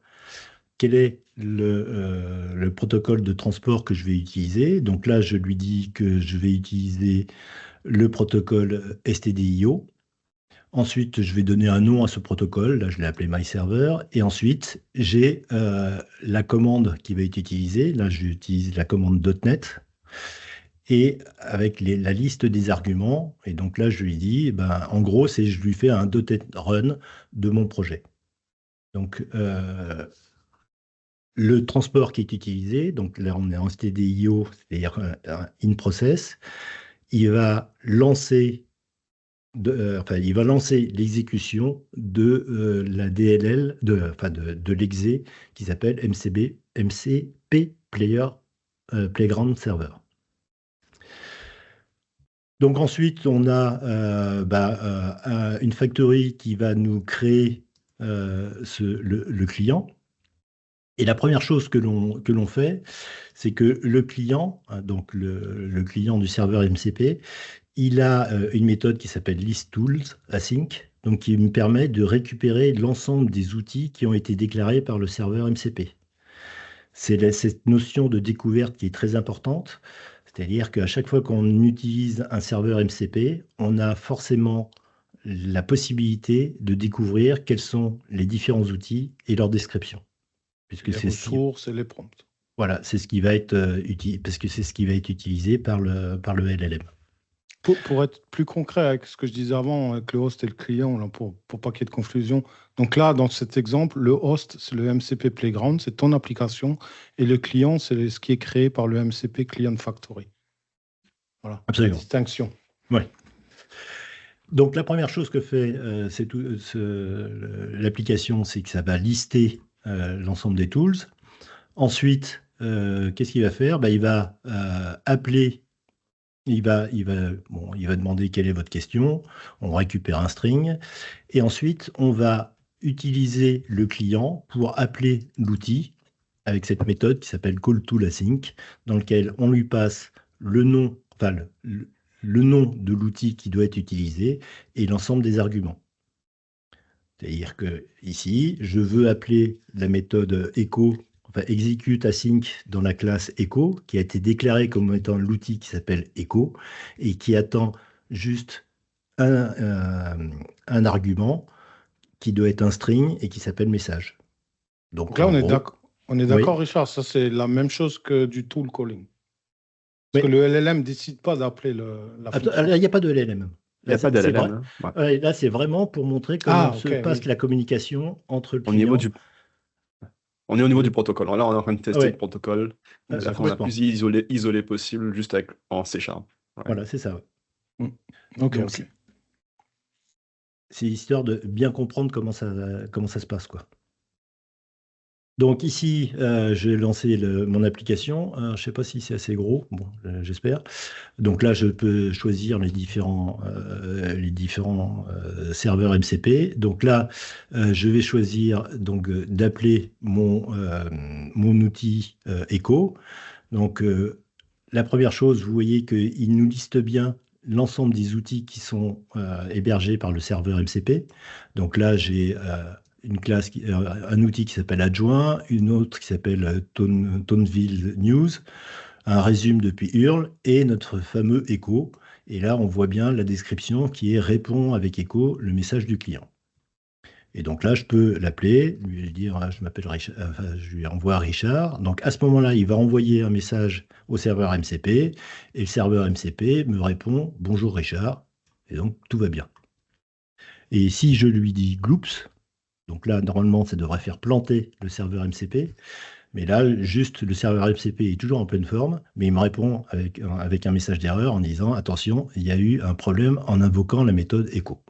quel est le protocole de transport que je vais utiliser. Donc là, je lui dis que je vais utiliser le protocole STDIO. Ensuite, je vais donner un nom à ce protocole. Là, je l'ai appelé myServer. Et ensuite, j'ai la commande qui va être utilisée. Là, j'utilise la commande .NET. Et avec la liste des arguments. Et donc là, je lui dis, en gros, je lui fais un .NET run de mon projet. Donc, le transport qui est utilisé, donc là, on est en STDIO, c'est-à-dire in process. Il va lancer l'exécution de la DLL, de l'exé qui s'appelle MCP Playground Server. Donc ensuite, on a une factory qui va nous créer le client. Et la première chose que l'on fait, c'est que le client, donc le client du serveur MCP, il a une méthode qui s'appelle listToolsAsync, donc qui me permet de récupérer l'ensemble des outils qui ont été déclarés par le serveur MCP. C'est cette notion de découverte qui est très importante, c'est-à-dire qu'à chaque fois qu'on utilise un serveur MCP, on a forcément la possibilité de découvrir quels sont les différents outils et leur description. Puisque les ressources et les prompts. Voilà, c'est ce qui va être utilisé, parce que c'est ce qui va être utilisé par le LLM. Pour être plus concret avec ce que je disais avant, avec le host et le client, là, pour pas qu'il y ait de confusion. Donc là, dans cet exemple, le host, c'est le MCP Playground, c'est ton application, et le client, c'est ce qui est créé par le MCP Client Factory. Voilà, absolument. La distinction. Oui. Donc la première chose que fait l'application, c'est que ça va lister l'ensemble des tools. Ensuite, qu'est-ce qu'il va faire? Il va appeler, il va demander quelle est votre question, on récupère un string, et ensuite, on va utiliser le client pour appeler l'outil avec cette méthode qui s'appelle callToolAsync, dans lequel on lui passe le nom, le nom de l'outil qui doit être utilisé et l'ensemble des arguments. C'est-à-dire que ici, je veux appeler la méthode echo, execute async dans la classe echo, qui a été déclarée comme étant l'outil qui s'appelle echo et qui attend juste un argument qui doit être un string et qui s'appelle message. Donc là, on est d'accord, oui. Richard, ça c'est la même chose que du tool calling. Parce que le LLM ne décide pas d'appeler la fonction. Il n'y a pas de LLM. Il n'y a pas de LLM. Ouais. Là, c'est vraiment pour montrer comment se passe la communication entre le client. On est au niveau du protocole. Là, on est en train de tester le protocole de la façon la plus isolée possible, juste en C#. Ouais. Voilà, c'est ça. Ouais. Ok. C'est histoire de bien comprendre comment ça se passe, quoi. Donc ici, j'ai lancé mon application. Je ne sais pas si c'est assez gros, bon, j'espère. Donc là, je peux choisir les différents serveurs MCP. Donc là, je vais choisir d'appeler mon outil Echo. Donc la première chose, vous voyez qu'il nous liste bien l'ensemble des outils qui sont hébergés par le serveur MCP. Donc là, j'ai un outil qui s'appelle adjoint, une autre qui s'appelle Toneville News, un résume depuis URL et notre fameux echo. Et là, on voit bien la description qui est répond avec echo le message du client. Et donc là, je peux l'appeler, lui dire je m'appelle Richard, je lui envoie Richard. Donc à ce moment-là, il va envoyer un message au serveur MCP et le serveur MCP me répond bonjour Richard. Et donc tout va bien. Et si je lui dis gloops, donc là, normalement, ça devrait faire planter le serveur MCP. Mais là, juste le serveur MCP est toujours en pleine forme, mais il me répond avec un message d'erreur en disant attention, il y a eu un problème en invoquant la méthode echo.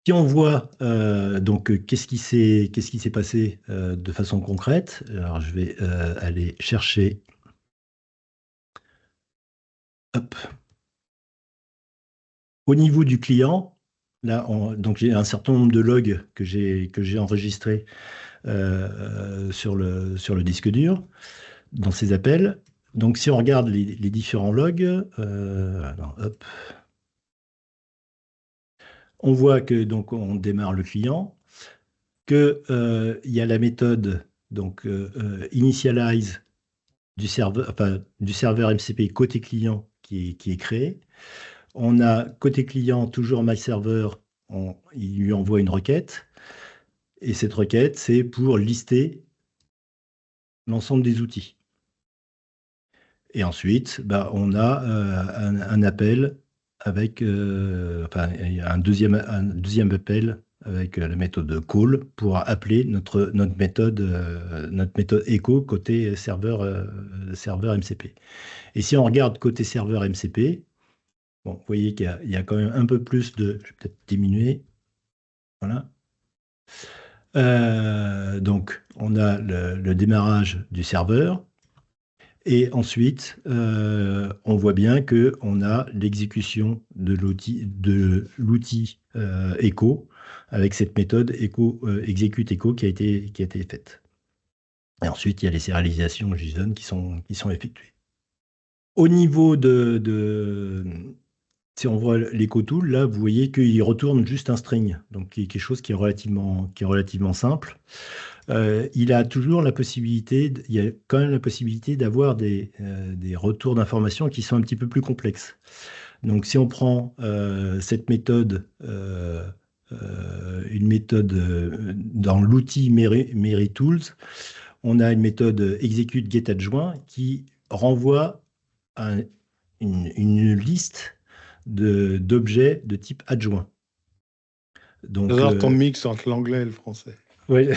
Si on voit qu'est-ce qui s'est passé de façon concrète, alors je vais aller chercher. Hop. Au niveau du client, là, donc j'ai un certain nombre de logs que j'ai enregistrés sur le disque dur dans ces appels. Donc si on regarde les différents logs, hop. On voit que donc on démarre le client, que il y a la méthode donc initialize du serveur MCP côté client qui est créé. On a côté client toujours myServer, il lui envoie une requête et cette requête c'est pour lister l'ensemble des outils. Et ensuite, on a un appel avec un deuxième appel avec la méthode call pour appeler notre méthode echo côté serveur MCP. Et si on regarde côté serveur MCP, vous voyez qu'il y a quand même un peu plus de... Je vais peut-être diminuer. Voilà. Donc, on a le démarrage du serveur. Et ensuite, on voit bien qu'on a l'exécution de l'outil echo avec cette méthode execute echo qui a été faite. Et ensuite, il y a les sérialisations JSON qui sont effectuées. Au niveau si on voit l'echo tool, là, vous voyez qu'il retourne juste un string, donc quelque chose qui est relativement simple. Il a toujours la possibilité, il y a quand même la possibilité d'avoir des retours d'informations qui sont un petit peu plus complexes. Donc si on prend cette méthode, une méthode dans l'outil MeryTools, on a une méthode execute get adjoint qui renvoie à une liste d'objets de type adjoint. Donc, j'adore ton mix entre l'anglais et le français. Oui.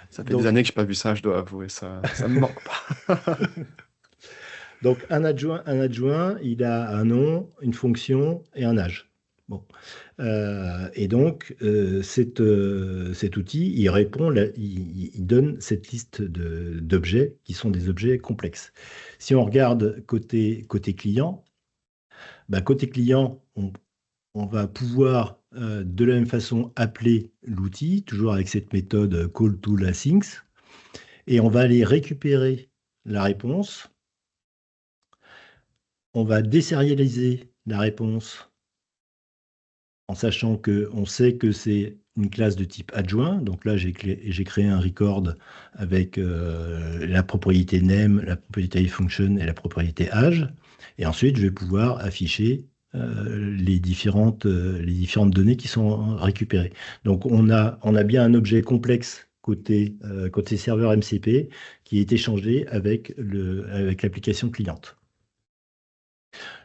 Ça fait des années que je n'ai pas vu ça, je dois avouer, ça ne me manque pas. Donc un adjoint, il a un nom, une fonction et un âge. Bon. Et donc cet outil, il répond, il donne cette liste d'objets qui sont des objets complexes. Si on regarde côté client, côté client, on va pouvoir de la même façon appeler l'outil, toujours avec cette méthode call to asyncs, et on va aller récupérer la réponse. On va désérialiser la réponse en sachant qu'on sait que c'est une classe de type adjoint. Donc là, j'ai créé un record avec la propriété name, la propriété function et la propriété âge. Et ensuite, je vais pouvoir afficher les différentes données qui sont récupérées. Donc on a bien un objet complexe côté serveur MCP qui est échangé avec l'application cliente.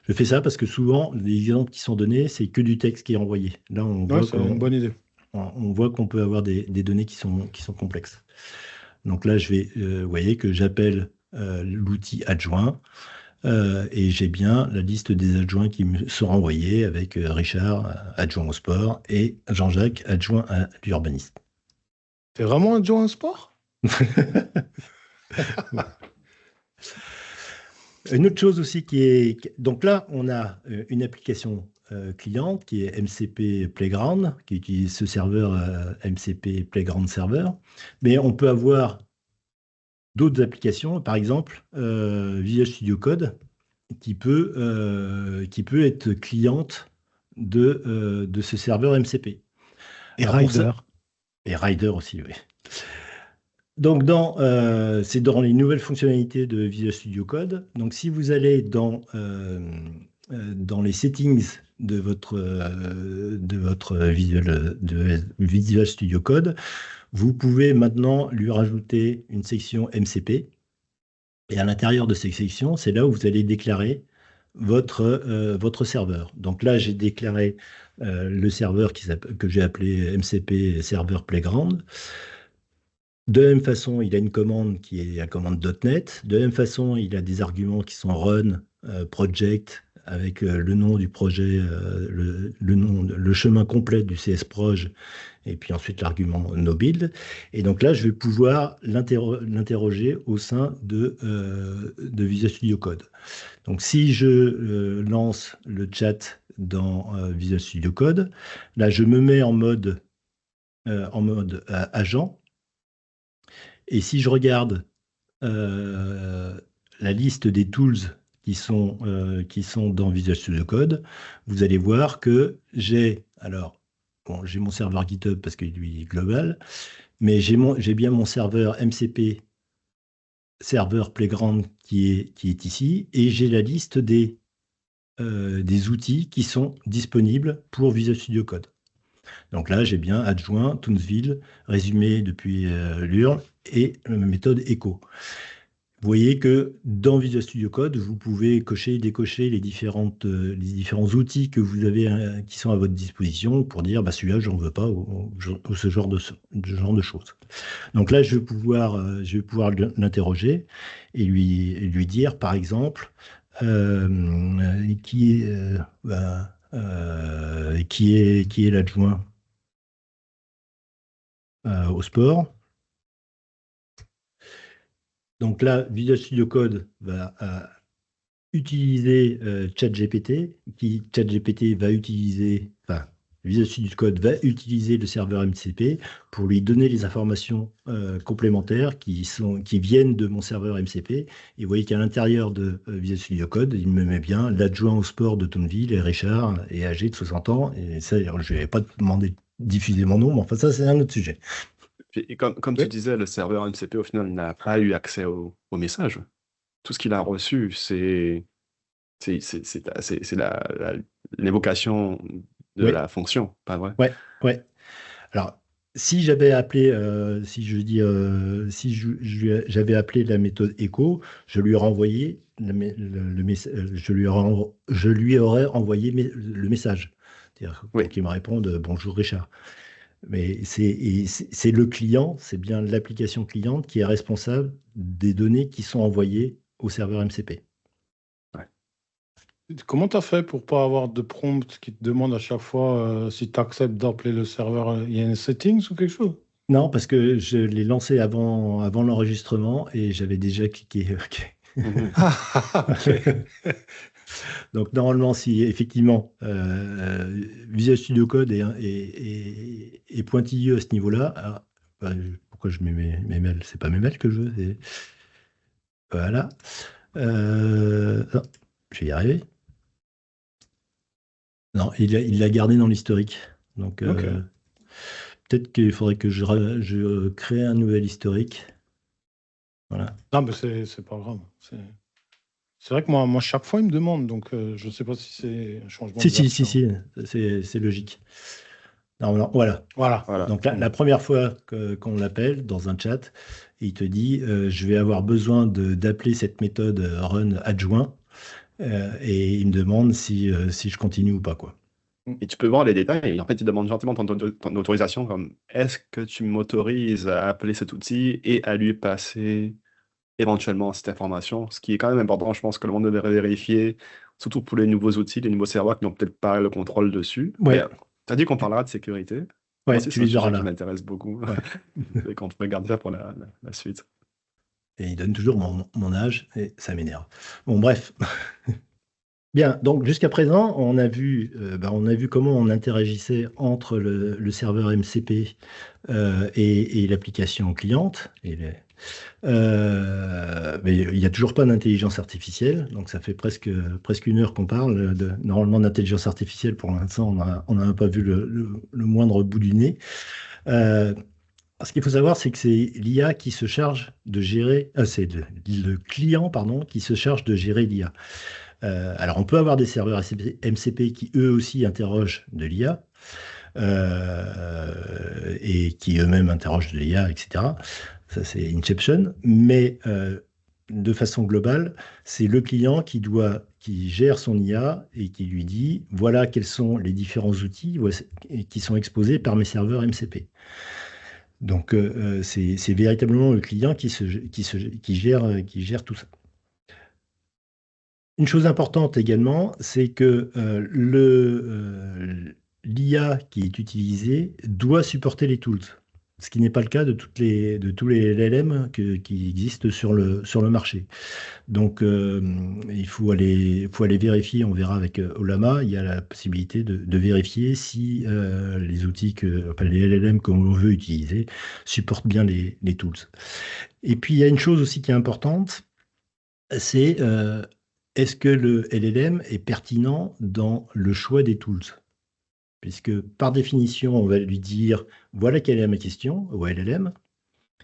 Je fais ça parce que souvent, les exemples qui sont donnés, c'est que du texte qui est envoyé. Là, c'est une bonne idée. On voit qu'on peut avoir des données qui sont complexes. Donc là, vous voyez que j'appelle l'outil adjoint et j'ai bien la liste des adjoints qui me sont envoyés avec Richard, adjoint au sport, et Jean-Jacques, adjoint à l'urbanisme. T'es vraiment adjoint au sport? Une autre chose aussi qui est... Donc là, on a une application cliente qui est MCP Playground, qui utilise ce serveur MCP Playground Server. Mais on peut avoir d'autres applications, par exemple Visual Studio Code, qui peut être cliente de ce serveur MCP. Et Alors, pour ça- Rider. et Rider aussi, oui. Donc, c'est dans les nouvelles fonctionnalités de Visual Studio Code. Donc, si vous allez dans les settings de votre Visual Studio Code, vous pouvez maintenant lui rajouter une section MCP. Et à l'intérieur de cette section, c'est là où vous allez déclarer votre serveur. Donc là, j'ai déclaré le serveur que j'ai appelé MCP Server Playground. De la même façon, il a une commande qui est la commande .NET. De la même façon, il a des arguments qui sont run, project, avec le nom du projet, le chemin complet du CSproj, et puis ensuite l'argument nobuild. Et donc là, je vais pouvoir l'interroger au sein de Visual Studio Code. Donc si je lance le chat dans Visual Studio Code, là, je me mets en mode agent. Et si je regarde la liste des tools qui sont dans Visual Studio Code, vous allez voir que j'ai mon serveur GitHub parce qu'il est global, mais j'ai bien mon serveur MCP serveur Playground qui est ici, et j'ai la liste des outils qui sont disponibles pour Visual Studio Code. Donc là, j'ai bien adjoint, Townsville, résumé depuis l'URL et la méthode echo. Vous voyez que dans Visual Studio Code, vous pouvez cocher et décocher les différents outils que vous avez qui sont à votre disposition pour dire celui-là, j'en veux pas, ou ce genre de choses. Donc là, je vais pouvoir l'interroger et lui dire, par exemple, qui est l'adjoint au sport. Donc là, Visual Studio Code va utiliser ChatGPT, ChatGPT va utiliser, Visual Studio Code va utiliser le serveur MCP pour lui donner les informations complémentaires qui viennent de mon serveur MCP. Et vous voyez qu'à l'intérieur de Visual Studio Code, il me met bien l'adjoint au sport de Townsville et Richard est âgé de 60 ans. Et ça, je n'avais pas demandé de diffuser mon nom, mais enfin ça, c'est un autre sujet. Et comme tu disais, le serveur MCP, au final, n'a pas eu accès au message. Tout ce qu'il a reçu, c'est l'évocation de Oui. la fonction, pas vrai? Ouais. Alors, si j'avais appelé, j'avais appelé la méthode echo, je lui aurais envoyé je lui aurais envoyé le message. C'est-à-dire Oui. pour qu'il me réponde bonjour Richard. Mais c'est le client, c'est bien l'application cliente qui est responsable des données qui sont envoyées au serveur MCP. Comment tu as fait pour pas avoir de prompt qui te demande à chaque fois si tu acceptes d'appeler le serveur? Il y a une settings ou quelque chose? Non, parce que je l'ai lancé avant l'enregistrement et j'avais déjà cliqué OK. Donc normalement, si effectivement Visual Studio Code est pointilleux à ce niveau-là, pourquoi je mets mes mails? C'est pas mes mails que je veux. Voilà. Non, je vais y arriver. Non, il l'a gardé dans l'historique. Donc peut-être qu'il faudrait que je crée un nouvel historique. Voilà. Non, mais c'est pas grave. C'est vrai que moi, chaque fois, il me demande, donc je ne sais pas si c'est un changement de version. Si, c'est logique. Non, voilà. Donc la première fois qu'on l'appelle dans un chat, il te dit je vais avoir besoin d'appeler cette méthode run adjoint et il me demande si je continue ou pas, quoi. Et tu peux voir les détails, et en fait, il demande gentiment ton autorisation, comme est-ce que tu m'autorises à appeler cet outil et à lui passer éventuellement cette information, ce qui est quand même important, je pense que le monde devrait vérifier, surtout pour les nouveaux outils, les nouveaux serveurs qui n'ont peut-être pas le contrôle dessus. Ouais. Tu as dit qu'on parlera de sécurité. Ouais, Moi, c'est tu un les sujet auras qui là. m'intéresse beaucoup, et qu'on pourrait garder ça pour la suite. Et il donne toujours mon âge et ça m'énerve. Bon, bref. Bien, donc jusqu'à présent, on a vu comment on interagissait entre le serveur MCP et l'application cliente, et Mais il n'y a toujours pas d'intelligence artificielle, donc ça fait presque 1 heure qu'on parle. Normalement, d'intelligence artificielle, pour l'instant, on n'a pas vu le moindre bout du nez. Euh, Ce qu'il faut savoir, c'est que c'est l'IA qui se charge de gérer, c'est le client, pardon, qui se charge de gérer l'IA. Alors, on peut avoir des serveurs MCP qui eux aussi interrogent de l'IA et qui eux-mêmes interrogent de l'IA, etc. Ça, c'est Inception. Mais de façon globale, c'est le client qui gère son IA et qui lui dit, voilà quels sont les différents outils qui sont exposés par mes serveurs MCP. Donc, c'est véritablement le client qui gère tout ça. Une chose importante également, c'est que l'IA qui est utilisée doit supporter les tools, ce qui n'est pas le cas de tous les LLM qui existent sur le marché. Donc, il faut aller vérifier, on verra avec Ollama, il y a la possibilité de vérifier si les outils, les LLM que l'on veut utiliser supportent bien les tools. Et puis, il y a une chose aussi qui est importante, c'est est-ce que le LLM est pertinent dans le choix des tools? Puisque par définition, on va lui dire, voilà quelle est ma question au LLM,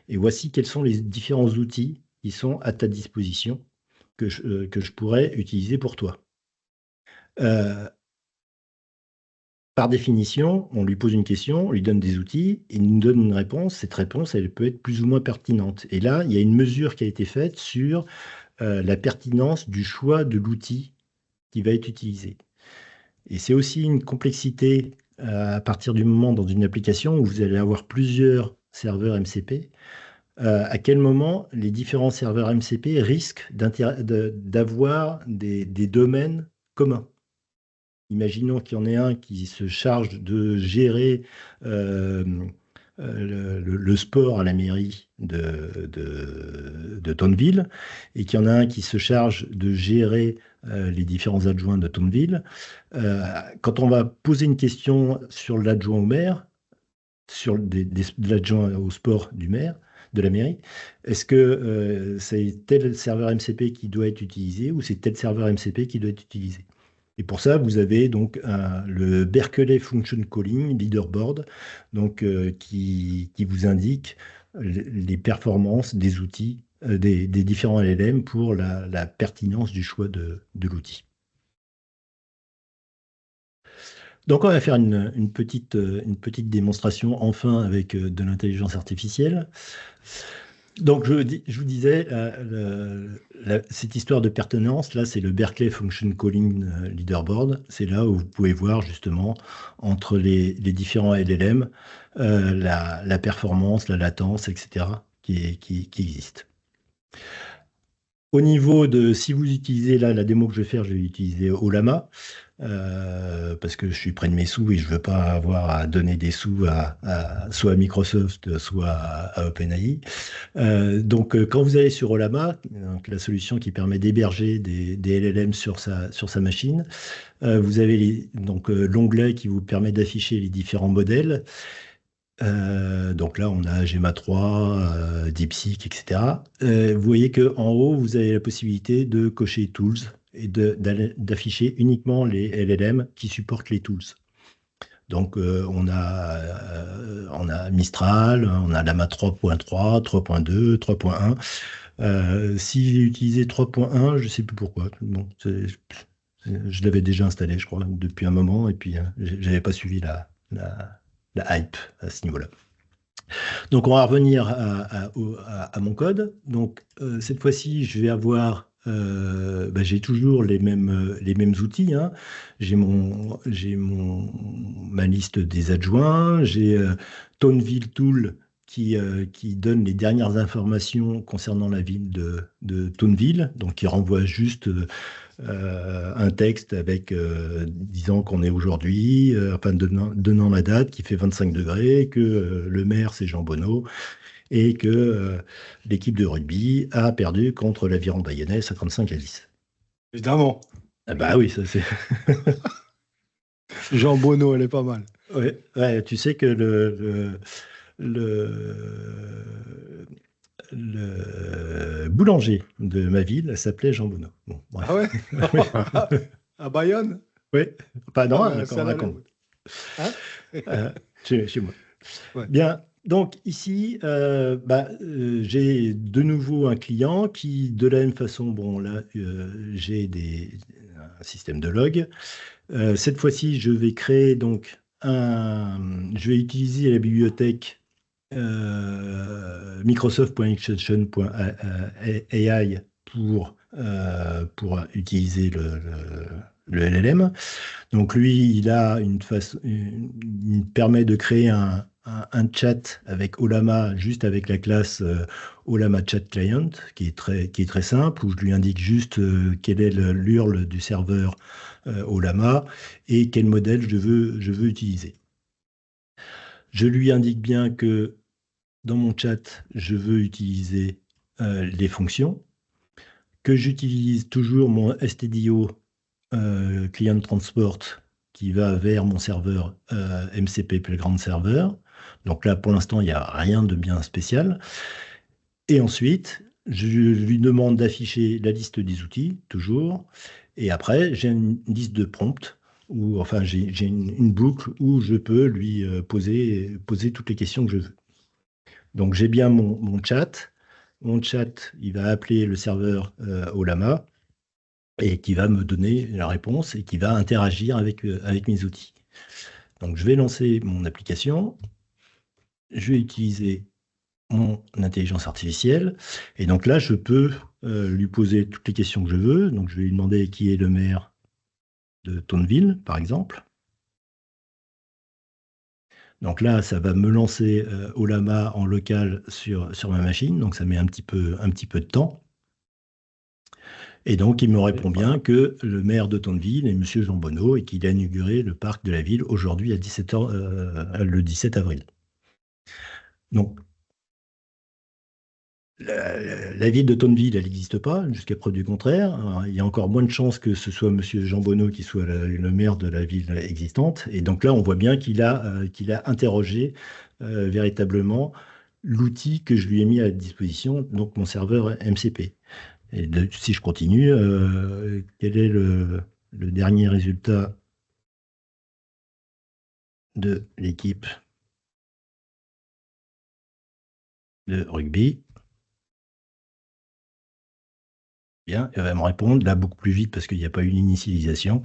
et voici quels sont les différents outils qui sont à ta disposition que je pourrais utiliser pour toi. Par définition, on lui pose une question, on lui donne des outils, il nous donne une réponse. Cette réponse, elle peut être plus ou moins pertinente. Et là, il y a une mesure qui a été faite sur la pertinence du choix de l'outil qui va être utilisé. Et c'est aussi une complexité à partir du moment dans une application où vous allez avoir plusieurs serveurs MCP. À quel moment les différents serveurs MCP risquent d'avoir des domaines communs. Imaginons qu'il y en ait un qui se charge de gérer le sport à la mairie de Tonville et qu'il y en a un qui se charge de gérer les différents adjoints de Tonville. Quand on va poser une question sur l'adjoint au maire, sur l'adjoint au sport du maire, de la mairie, est-ce que c'est tel serveur MCP qui doit être utilisé ou c'est tel serveur MCP qui doit être utilisé? Et pour ça, vous avez donc le Berkeley Function Calling Leaderboard, donc, qui vous indique les performances des outils, des différents LLM pour la pertinence du choix de l'outil. Donc, on va faire une petite démonstration enfin avec de l'intelligence artificielle. Donc, je vous disais, cette histoire de pertinence, là, c'est le Berkeley Function Calling Leaderboard. C'est là où vous pouvez voir justement entre les différents LLM la performance, la latence, etc. qui existent. Au niveau de, si vous utilisez là, la démo que je vais faire, je vais utiliser Ollama. Parce que je suis près de mes sous et je ne veux pas avoir à donner des sous soit à Microsoft, soit à OpenAI. Donc, quand vous allez sur Ollama, donc la solution qui permet d'héberger des LLM sur sa machine, vous avez donc l'onglet qui vous permet d'afficher les différents modèles. Donc là, on a Gemma 3, DeepSeek, etc. Vous voyez qu'en haut, vous avez la possibilité de cocher Tools et d'afficher uniquement les LLM qui supportent les tools. Donc, on a Mistral, on a Llama 3.3, 3.2, 3.1. Si j'ai utilisé 3.1, je ne sais plus pourquoi. Bon, je l'avais déjà installé, je crois, depuis un moment, et puis je n'avais pas suivi la hype à ce niveau-là. Donc, on va revenir à mon code. Donc, cette fois-ci, je vais avoir j'ai toujours les mêmes outils. Hein. J'ai ma liste des adjoints. J'ai Tonville Tool qui donne les dernières informations concernant la ville de Tonville, donc qui renvoie juste un texte avec disant qu'on est aujourd'hui, donnant la date qui fait 25 degrés, que le maire c'est Jean Bonneau, et que l'équipe de rugby a perdu contre l'Aviron Bayonnais 55-10. Évidemment. Ah bah oui, ça c'est... Jean Bonneau, elle est pas mal. Ouais, tu sais que le boulanger de ma ville s'appelait Jean Bonneau. Bon, bref. Ah ouais? À Bayonne? Oui, pas non, Ah, quand on raconte. Hein? Chez moi. Ouais. Bien, donc ici, j'ai de nouveau un client qui, de la même façon, bon là, j'ai un système de log. Cette fois-ci, je vais créer donc je vais utiliser la bibliothèque Microsoft.extension.ai pour utiliser le LLM. Donc lui, il permet de créer un chat avec Ollama, juste avec la classe Ollama Chat Client, qui est très simple, où je lui indique juste quel est l'URL du serveur Ollama et quel modèle je veux utiliser. Je lui indique bien que dans mon chat, je veux utiliser les fonctions, que j'utilise toujours mon STDO Client Transport qui va vers mon serveur MCP Playground Server. Donc là, pour l'instant, il n'y a rien de bien spécial. Et ensuite, je lui demande d'afficher la liste des outils, toujours. Et après, j'ai une liste de prompts, j'ai une boucle où je peux lui poser toutes les questions que je veux. Donc j'ai bien mon chat. Mon chat, il va appeler le serveur Ollama et qui va me donner la réponse et qui va interagir avec mes outils. Donc je vais lancer mon application. Je vais utiliser mon intelligence artificielle. Et donc là, je peux lui poser toutes les questions que je veux. Donc je vais lui demander qui est le maire de Tonville, par exemple. Donc là, ça va me lancer Ollama en local sur ma machine. Donc ça met un petit peu de temps. Et donc, il me répond bien que le maire de Tonville est M. Jean Bonneau et qu'il a inauguré le parc de la ville aujourd'hui à 17h, le 17 avril. Donc, la ville de Tonville, elle n'existe pas, jusqu'à preuve du contraire. Alors, il y a encore moins de chances que ce soit M. Jean Bonneau qui soit le maire de la ville existante. Et donc là, on voit bien qu'il a interrogé véritablement l'outil que je lui ai mis à disposition, donc mon serveur MCP. Et si je continue, quel est le dernier résultat de l'équipe de rugby? Bien, elle va me répondre là beaucoup plus vite parce qu'il n'y a pas eu d'initialisation.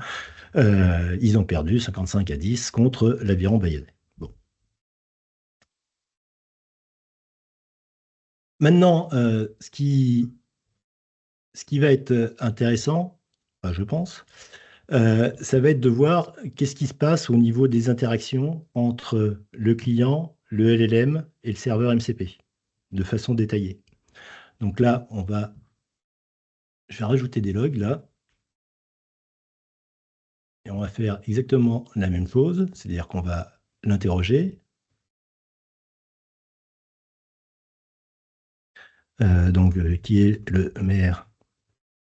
Ils ont perdu 55-10 contre l'Aviron Bayonnais. Bon. Maintenant, ce qui va être intéressant, je pense, ça va être de voir qu'est-ce qui se passe au niveau des interactions entre le client, le LLM et le serveur MCP, de façon détaillée. Donc là, je vais rajouter des logs là, et on va faire exactement la même chose, c'est-à-dire qu'on va l'interroger. Qui est le maire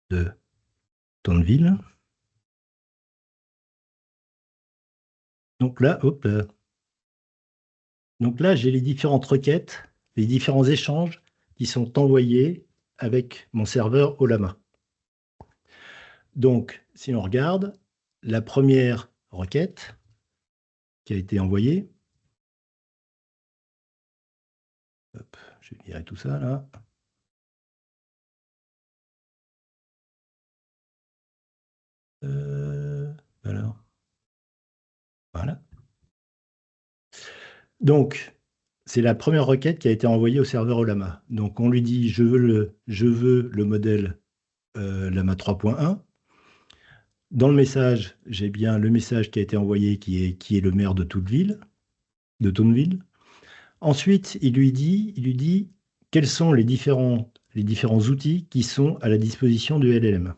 de Tonville. Donc là, Donc là, j'ai les différentes requêtes, les différents échanges qui sont envoyés avec mon serveur Ollama. Donc, si on regarde, la première requête qui a été envoyée, hop, je vais virer tout ça là. Alors, voilà. Donc, c'est la première requête qui a été envoyée au serveur Ollama. Donc, on lui dit, je veux le modèle Lama 3.1. Dans le message, j'ai bien le message qui a été envoyé, qui est le maire de Tonville. Ensuite, il lui dit quels sont les différents outils qui sont à la disposition du LLM.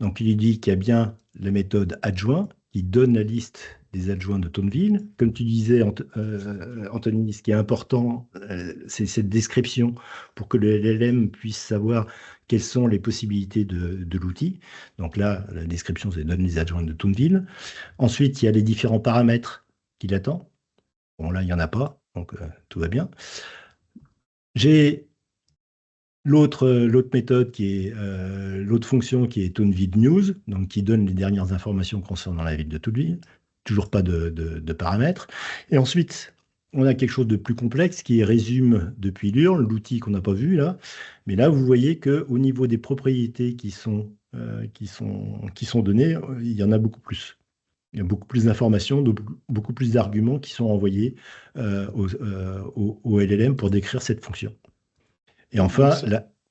Donc, il lui dit qu'il y a bien la méthode adjoint qui donne la liste des adjoints de Tonville. Comme tu disais, Anthony, ce qui est important, c'est cette description pour que le LLM puisse savoir quelles sont les possibilités de l'outil. Donc là, la description, c'est donne les adjoints de Tonville. Ensuite, il y a les différents paramètres qu'il attend. Bon, là, il n'y en a pas, donc tout va bien. J'ai L'autre méthode l'autre fonction qui est ToneVid News, donc qui donne les dernières informations concernant la ville de Toonville. Toujours pas de paramètres. Et ensuite, on a quelque chose de plus complexe qui est Résume depuis l'URL, l'outil qu'on n'a pas vu là. Mais là, vous voyez qu'au niveau des propriétés qui sont données, il y en a beaucoup plus. Il y a beaucoup plus d'informations, beaucoup plus d'arguments qui sont envoyés au LLM pour décrire cette fonction. Et enfin,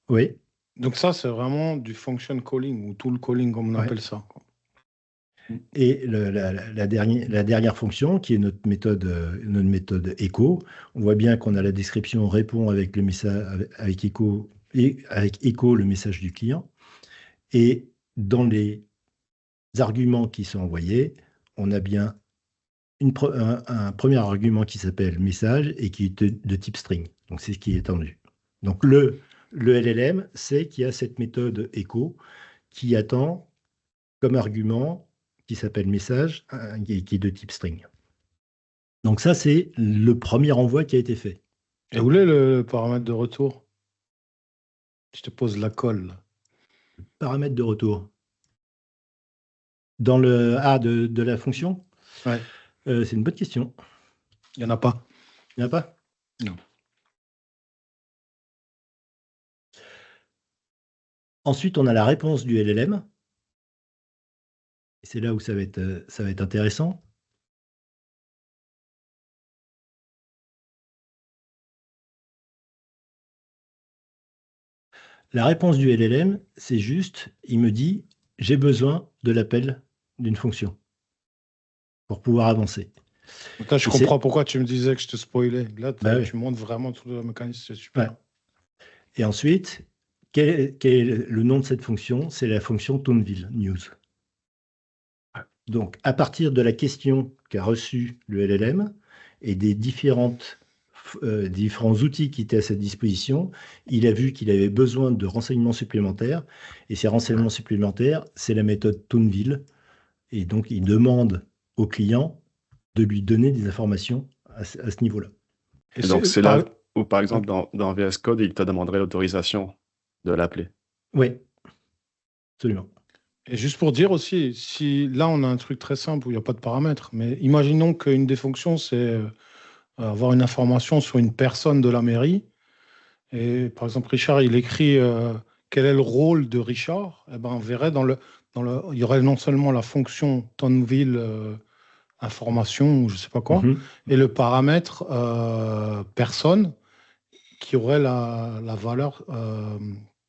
oui. Donc ça, c'est vraiment du function calling ou tool calling, comme on appelle ça, quoi. Et la dernière fonction, qui est notre méthode echo, on voit bien qu'on a la description répond avec le message avec echo et avec echo le message du client. Et dans les arguments qui sont envoyés, on a bien un premier argument qui s'appelle message et qui est de type string. Donc c'est ce qui est tendu. Donc le LLM sait qu'il y a cette méthode echo qui attend comme argument qui s'appelle message, qui est de type string. Donc ça, c'est le premier envoi qui a été fait. Et où est le paramètre de retour? Je te pose la colle. Paramètre de retour. Dans le A de la fonction? Ouais. C'est une bonne question. Il n'y en a pas. Il n'y en a pas? Non. Ensuite, on a la réponse du LLM. Et c'est là où ça va être intéressant. La réponse du LLM, c'est juste, il me dit, j'ai besoin de l'appel d'une fonction pour pouvoir avancer. Donc là, je comprends pourquoi tu me disais que je te spoilais. Là, tu montres vraiment tout le mécanisme, c'est super. Ouais. Et ensuite, quel est le nom de cette fonction? C'est la fonction ToneVille News. Donc, à partir de la question qu'a reçue le LLM et des différents outils qui étaient à sa disposition, il a vu qu'il avait besoin de renseignements supplémentaires. Et ces renseignements supplémentaires, c'est la méthode ToneVille. Et donc, il demande au client de lui donner des informations à ce niveau-là. Et donc, c'est là où, par exemple, dans VS Code, il te demanderait l'autorisation de l'appeler. Oui, absolument. Et juste pour dire aussi, si là, on a un truc très simple où il n'y a pas de paramètres, mais imaginons qu'une des fonctions, c'est avoir une information sur une personne de la mairie. Et par exemple, Richard, il écrit quel est le rôle de Richard. Eh ben, on verrait il y aurait non seulement la fonction ToneVille information ou je ne sais pas quoi, et le paramètre personne qui aurait la valeur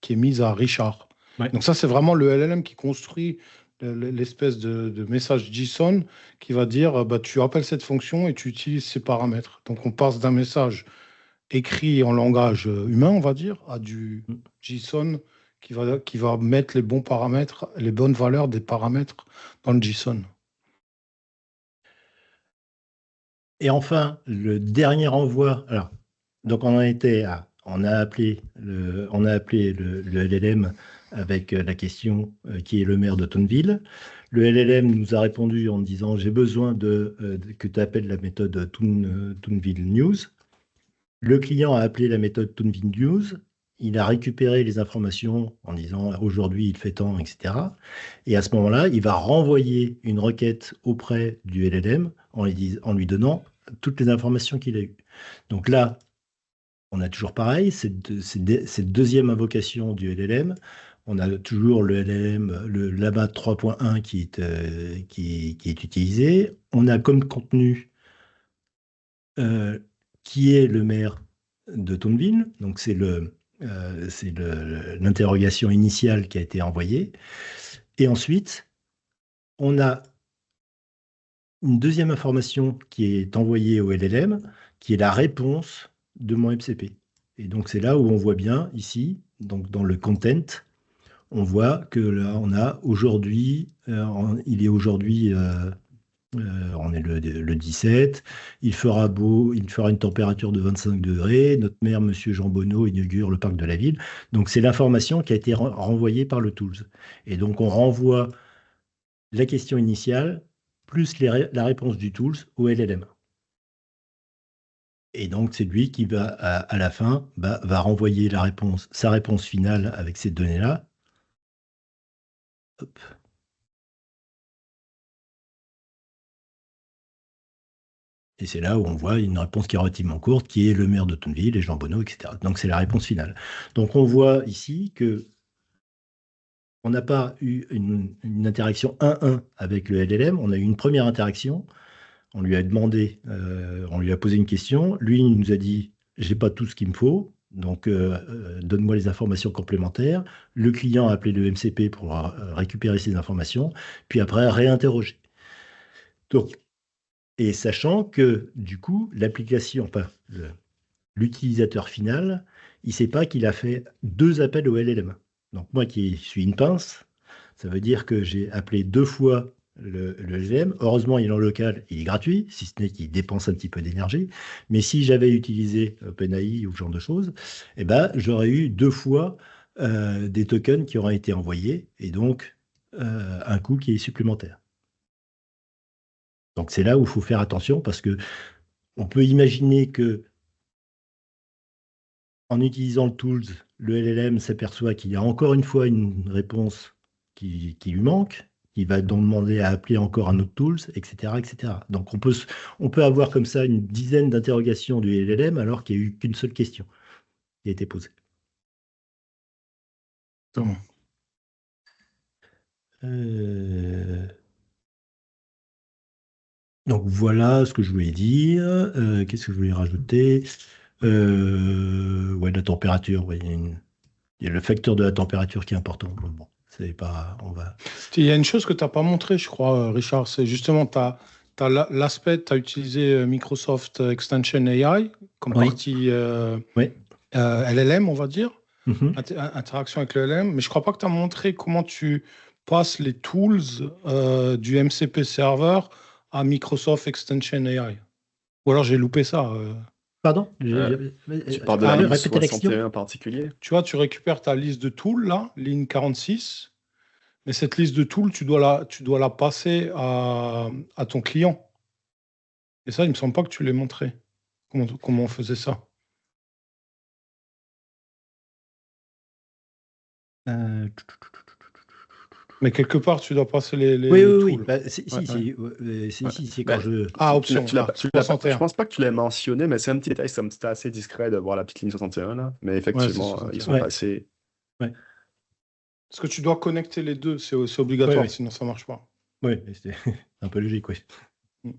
qui est mise à Richard. Ouais. Donc ça, c'est vraiment le LLM qui construit l'espèce de message JSON qui va dire tu appelles cette fonction et tu utilises ces paramètres. Donc on passe d'un message écrit en langage humain, on va dire, à du JSON qui va mettre les bons paramètres, les bonnes valeurs des paramètres dans le JSON. Et enfin, le dernier envoi. Alors, donc on a appelé le LLM avec la question qui est le maire de Toonville. Le LLM nous a répondu en disant j'ai besoin que tu appelles la méthode Toonville News. Le client a appelé la méthode Toonville News. Il a récupéré les informations en disant aujourd'hui il fait tant, etc. Et à ce moment-là, il va renvoyer une requête auprès du LLM en lui donnant toutes les informations qu'il a eues. Donc là, on a toujours pareil, cette deuxième invocation du LLM. On a toujours le LLM, le Lama 3.1 qui est utilisé. On a comme contenu qui est le maire de Toonville. Donc c'est l'interrogation initiale qui a été envoyée. Et ensuite, on a une deuxième information qui est envoyée au LLM, qui est la réponse de mon MCP. Et donc, c'est là où on voit bien, ici, donc dans le content, on voit que là, on a aujourd'hui, il est aujourd'hui, on est le 17, il fera beau, il fera une température de 25 degrés, notre maire, monsieur Jean Bonneau, inaugure le parc de la ville. Donc, c'est l'information qui a été renvoyée par le tools. Et donc, on renvoie la question initiale plus la réponse du tools au LLM. Et donc, c'est lui qui va, à la fin, va renvoyer sa réponse finale avec ces données-là. Hop. Et c'est là où on voit une réponse qui est relativement courte, qui est le maire d'Automville et Jean Bonneau, etc. Donc, c'est la réponse finale. Donc, on voit ici que on n'a pas eu une interaction 1-1 avec le LLM. On a eu une première interaction. On lui a demandé, on lui a posé une question. Lui, il nous a dit, j'ai pas tout ce qu'il me faut, donc donne-moi les informations complémentaires. Le client a appelé le MCP pour récupérer ces informations, puis après réinterroger. Donc, et sachant que du coup, l'application, enfin, l'utilisateur final, il ne sait pas qu'il a fait 2 appels au LLM. Donc moi qui suis une pince, ça veut dire que j'ai appelé 2 fois le LLM. Heureusement, il est en local, il est gratuit, si ce n'est qu'il dépense un petit peu d'énergie. Mais si j'avais utilisé OpenAI ou ce genre de choses, eh ben, j'aurais eu 2 fois des tokens qui auraient été envoyés, et donc un coût qui est supplémentaire. Donc c'est là où il faut faire attention, parce que on peut imaginer que en utilisant le tools, le LLM s'aperçoit qu'il y a encore une fois une réponse qui lui manque. Il va donc demander à appeler encore un autre tools, etc., etc. Donc on peut avoir comme ça une dizaine d'interrogations du LLM alors qu'il n'y a eu qu'une seule question qui a été posée. Donc voilà ce que je voulais dire. Qu'est-ce que je voulais rajouter? Ouais, la température. Ouais, il y a le facteur de la température qui est important. Bon, c'est pas. On va. Il y a une chose que tu n'as pas montré, je crois, Richard, c'est justement l'aspect, tu as utilisé Microsoft Extension AI comme Oui. partie Oui. LLM, on va dire, Mhm. interaction avec le LLM, mais je ne crois pas que tu as montré comment tu passes les tools du MCP Server à Microsoft Extension AI. Ou alors j'ai loupé ça. Pardon? Tu parles de la ligne répétez la question. 61 en particulier? Tu vois, tu récupères ta liste de tools, là, ligne 46, mais cette liste de tools, tu dois la passer à ton client. Et ça, il ne me semble pas que tu l'aies montré. Comment on faisait ça? Mais quelque part, tu dois passer les Oui. tools. Bah, si, quand je. Ah, option. Je pense pas que tu l'as mentionné, mais c'est un petit détail, c'était assez discret de voir la petite ligne 61 là. Mais effectivement, Ouais, c'est ils sont Ouais. passés. Parce que tu dois connecter les deux, c'est obligatoire, Ouais. sinon ça ne marche pas. Oui, c'est un peu logique, oui. Mm.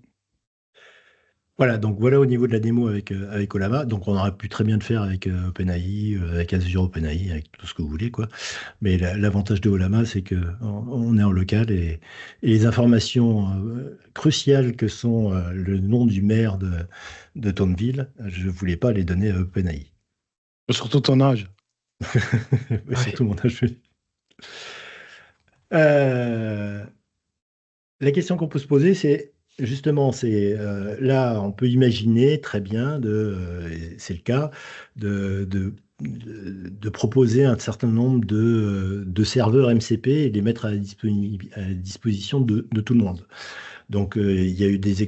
Voilà, donc voilà au niveau de la démo avec Ollama. Donc on aurait pu très bien le faire avec OpenAI, avec Azure OpenAI, avec tout ce que vous voulez, quoi. Mais l'avantage de Ollama, c'est que on est en local et les informations cruciales que sont le nom du maire de Tonville, je ne voulais pas les donner à OpenAI. Surtout ton âge. Ouais, surtout mon âge. La question qu'on peut se poser, c'est justement, là, on peut imaginer très bien, c'est le cas, de proposer un certain nombre de serveurs MCP et les mettre à la disposition de tout le monde. Donc, il y a des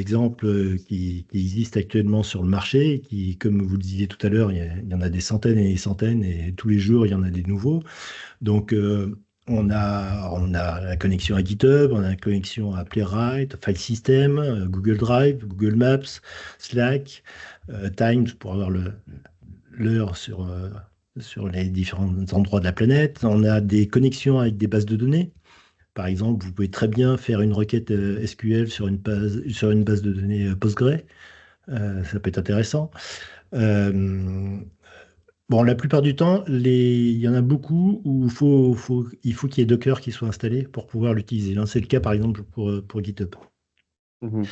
exemples qui existent actuellement sur le marché, qui, comme vous le disiez tout à l'heure, il y en a des centaines et des centaines, et tous les jours, il y en a des nouveaux. Donc, on a la connexion à GitHub, on a la connexion à Playwright, File System, Google Drive, Google Maps, Slack, Times pour avoir l'heure sur les différents endroits de la planète. On a des connexions avec des bases de données. Par exemple, vous pouvez très bien faire une requête SQL sur une base de données Postgre. Ça peut être intéressant. Bon, la plupart du temps, il y en a beaucoup où il faut qu'il y ait Docker qui soit installé pour pouvoir l'utiliser. C'est le cas, par exemple, pour GitHub. Mhm.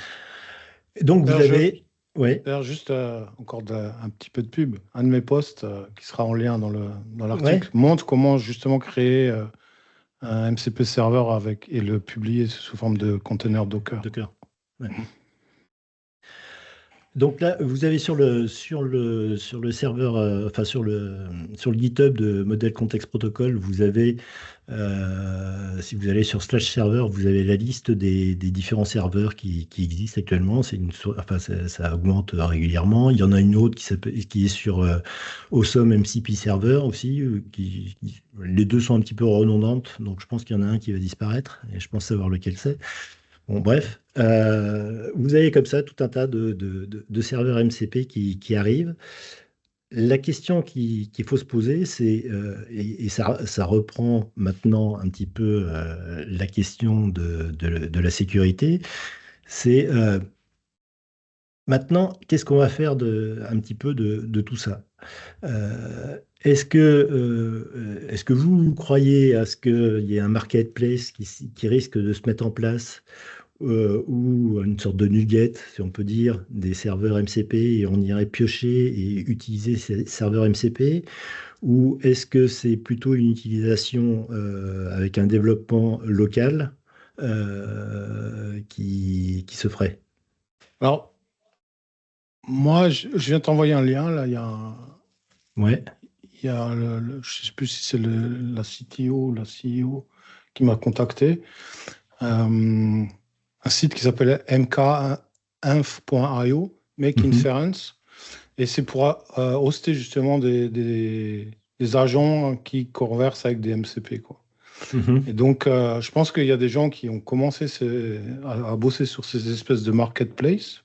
Donc, vous avez... Ouais. D'ailleurs, juste encore un petit peu de pub. Un de mes posts qui sera en lien dans l'article montre comment justement créer un MCP serveur et le publier sous forme de conteneur Docker. Ouais. Donc là, vous avez sur le serveur, enfin sur le GitHub de Model Context Protocol, vous avez, si vous allez sur /serveur, vous avez la liste des différents serveurs qui existent actuellement. Enfin, ça augmente régulièrement. Il y en a une autre qui est sur Awesome MCP Server aussi. Les deux sont un petit peu redondantes, donc je pense qu'il y en a un qui va disparaître, et je pense savoir lequel c'est. Bon, bref, vous avez comme ça tout un tas de serveurs MCP qui arrivent. La question qu'il faut se poser, c'est, et ça reprend maintenant un petit peu la question de la sécurité, c'est maintenant, qu'est-ce qu'on va faire un petit peu de tout ça? Est-ce que vous croyez à ce qu'il y ait un marketplace qui risque de se mettre en place ou une sorte de nugget, si on peut dire, des serveurs MCP et on irait piocher et utiliser ces serveurs MCP? Ou est-ce que c'est plutôt une utilisation avec un développement local qui se ferait? Alors, moi, je viens de t'envoyer un lien. Là, Ouais. il y a je ne sais plus si c'est la CTO ou la CEO qui m'a contacté. Un site qui s'appelle mkinf.io, Make Inference. Et c'est pour hoster justement des agents qui conversent avec des MCP, quoi. Et donc, je pense qu'il y a des gens qui ont commencé à bosser sur ces espèces de marketplace.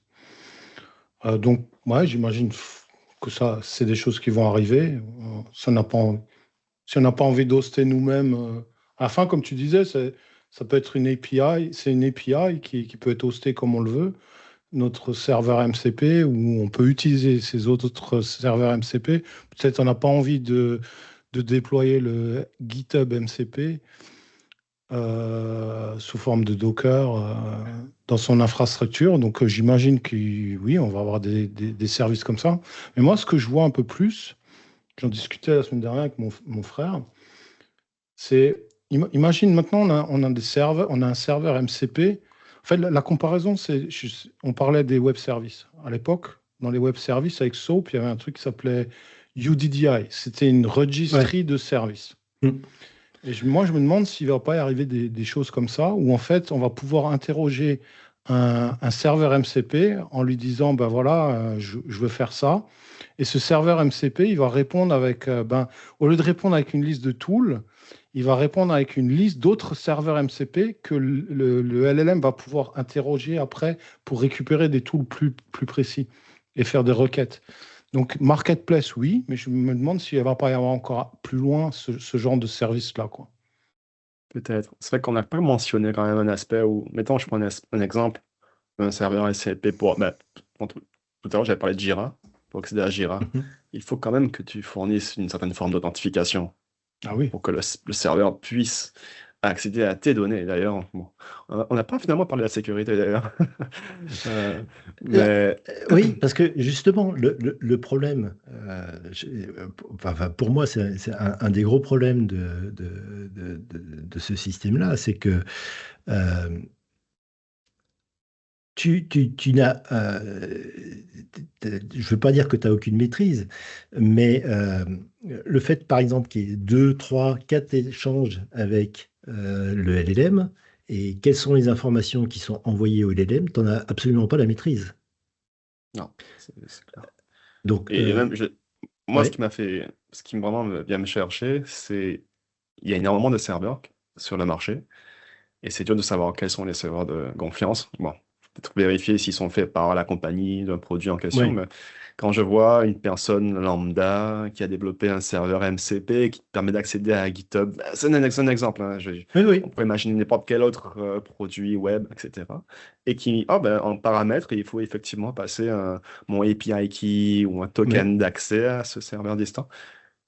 Donc, ouais, j'imagine que ça, c'est des choses qui vont arriver. Si on n'a pas envie d'hoster nous-mêmes, à la fin, comme tu disais, ça peut être une API. C'est une API qui peut être hostée comme on le veut. Notre serveur MCP, où on peut utiliser ces autres serveurs MCP. Peut-être on n'a pas envie de déployer le GitHub MCP sous forme de Docker dans son infrastructure. Donc j'imagine que oui, on va avoir des services comme ça. Mais moi, ce que je vois un peu plus, j'en discutais la semaine dernière avec mon frère, c'est, imagine maintenant, on a un serveur MCP. En fait, la comparaison, c'est, on parlait des web services. À l'époque, dans les web services, avec SOAP, il y avait un truc qui s'appelait UDDI. C'était une registry de services. Et moi, je me demande s'il ne va pas y arriver des choses comme ça, où en fait, on va pouvoir interroger un serveur MCP en lui disant, ben voilà, je veux faire ça. Et ce serveur MCP, il va répondre avec, au lieu de répondre avec une liste de tools, il va répondre avec une liste d'autres serveurs MCP que le LLM va pouvoir interroger après pour récupérer des tools plus précis et faire des requêtes. Donc, marketplace, oui, mais je me demande s'il ne va pas y avoir encore plus loin ce genre de service-là, quoi. Peut-être. C'est vrai qu'on n'a pas mentionné quand même un aspect où, mettons, je prends un exemple, un serveur SCP tout à l'heure, j'avais parlé de Jira. Pour accéder à Jira, il faut quand même que tu fournisses une certaine forme d'authentification. Ah oui. Pour que le serveur puisse accéder à tes données. D'ailleurs, bon, on n'a pas finalement parlé de la sécurité, d'ailleurs. Mais... Oui, parce que justement, le problème, pour moi, c'est un des gros problèmes de ce système-là, c'est que tu n'as, je ne veux pas dire que tu n'as aucune maîtrise, mais le fait, par exemple, qu'il y ait 2, 3, 4 échanges avec le LLM, et quelles sont les informations qui sont envoyées au LLM, tu n'en as absolument pas la maîtrise. Non, c'est clair. Donc, et même, moi, ouais. ce qui vraiment vient me chercher, c'est il y a énormément de serveurs sur le marché, et c'est dur de savoir quels sont les serveurs de confiance. Bon, peut-être vérifier s'ils sont faits par la compagnie d'un produit en question, Oui. mais quand je vois une personne lambda qui a développé un serveur MCP qui te permet d'accéder à GitHub, c'est un exemple, hein, Oui. on peut imaginer n'importe quel autre produit web, etc. Et qui, en paramètre, il faut effectivement passer mon API key ou un token d'accès à ce serveur distant.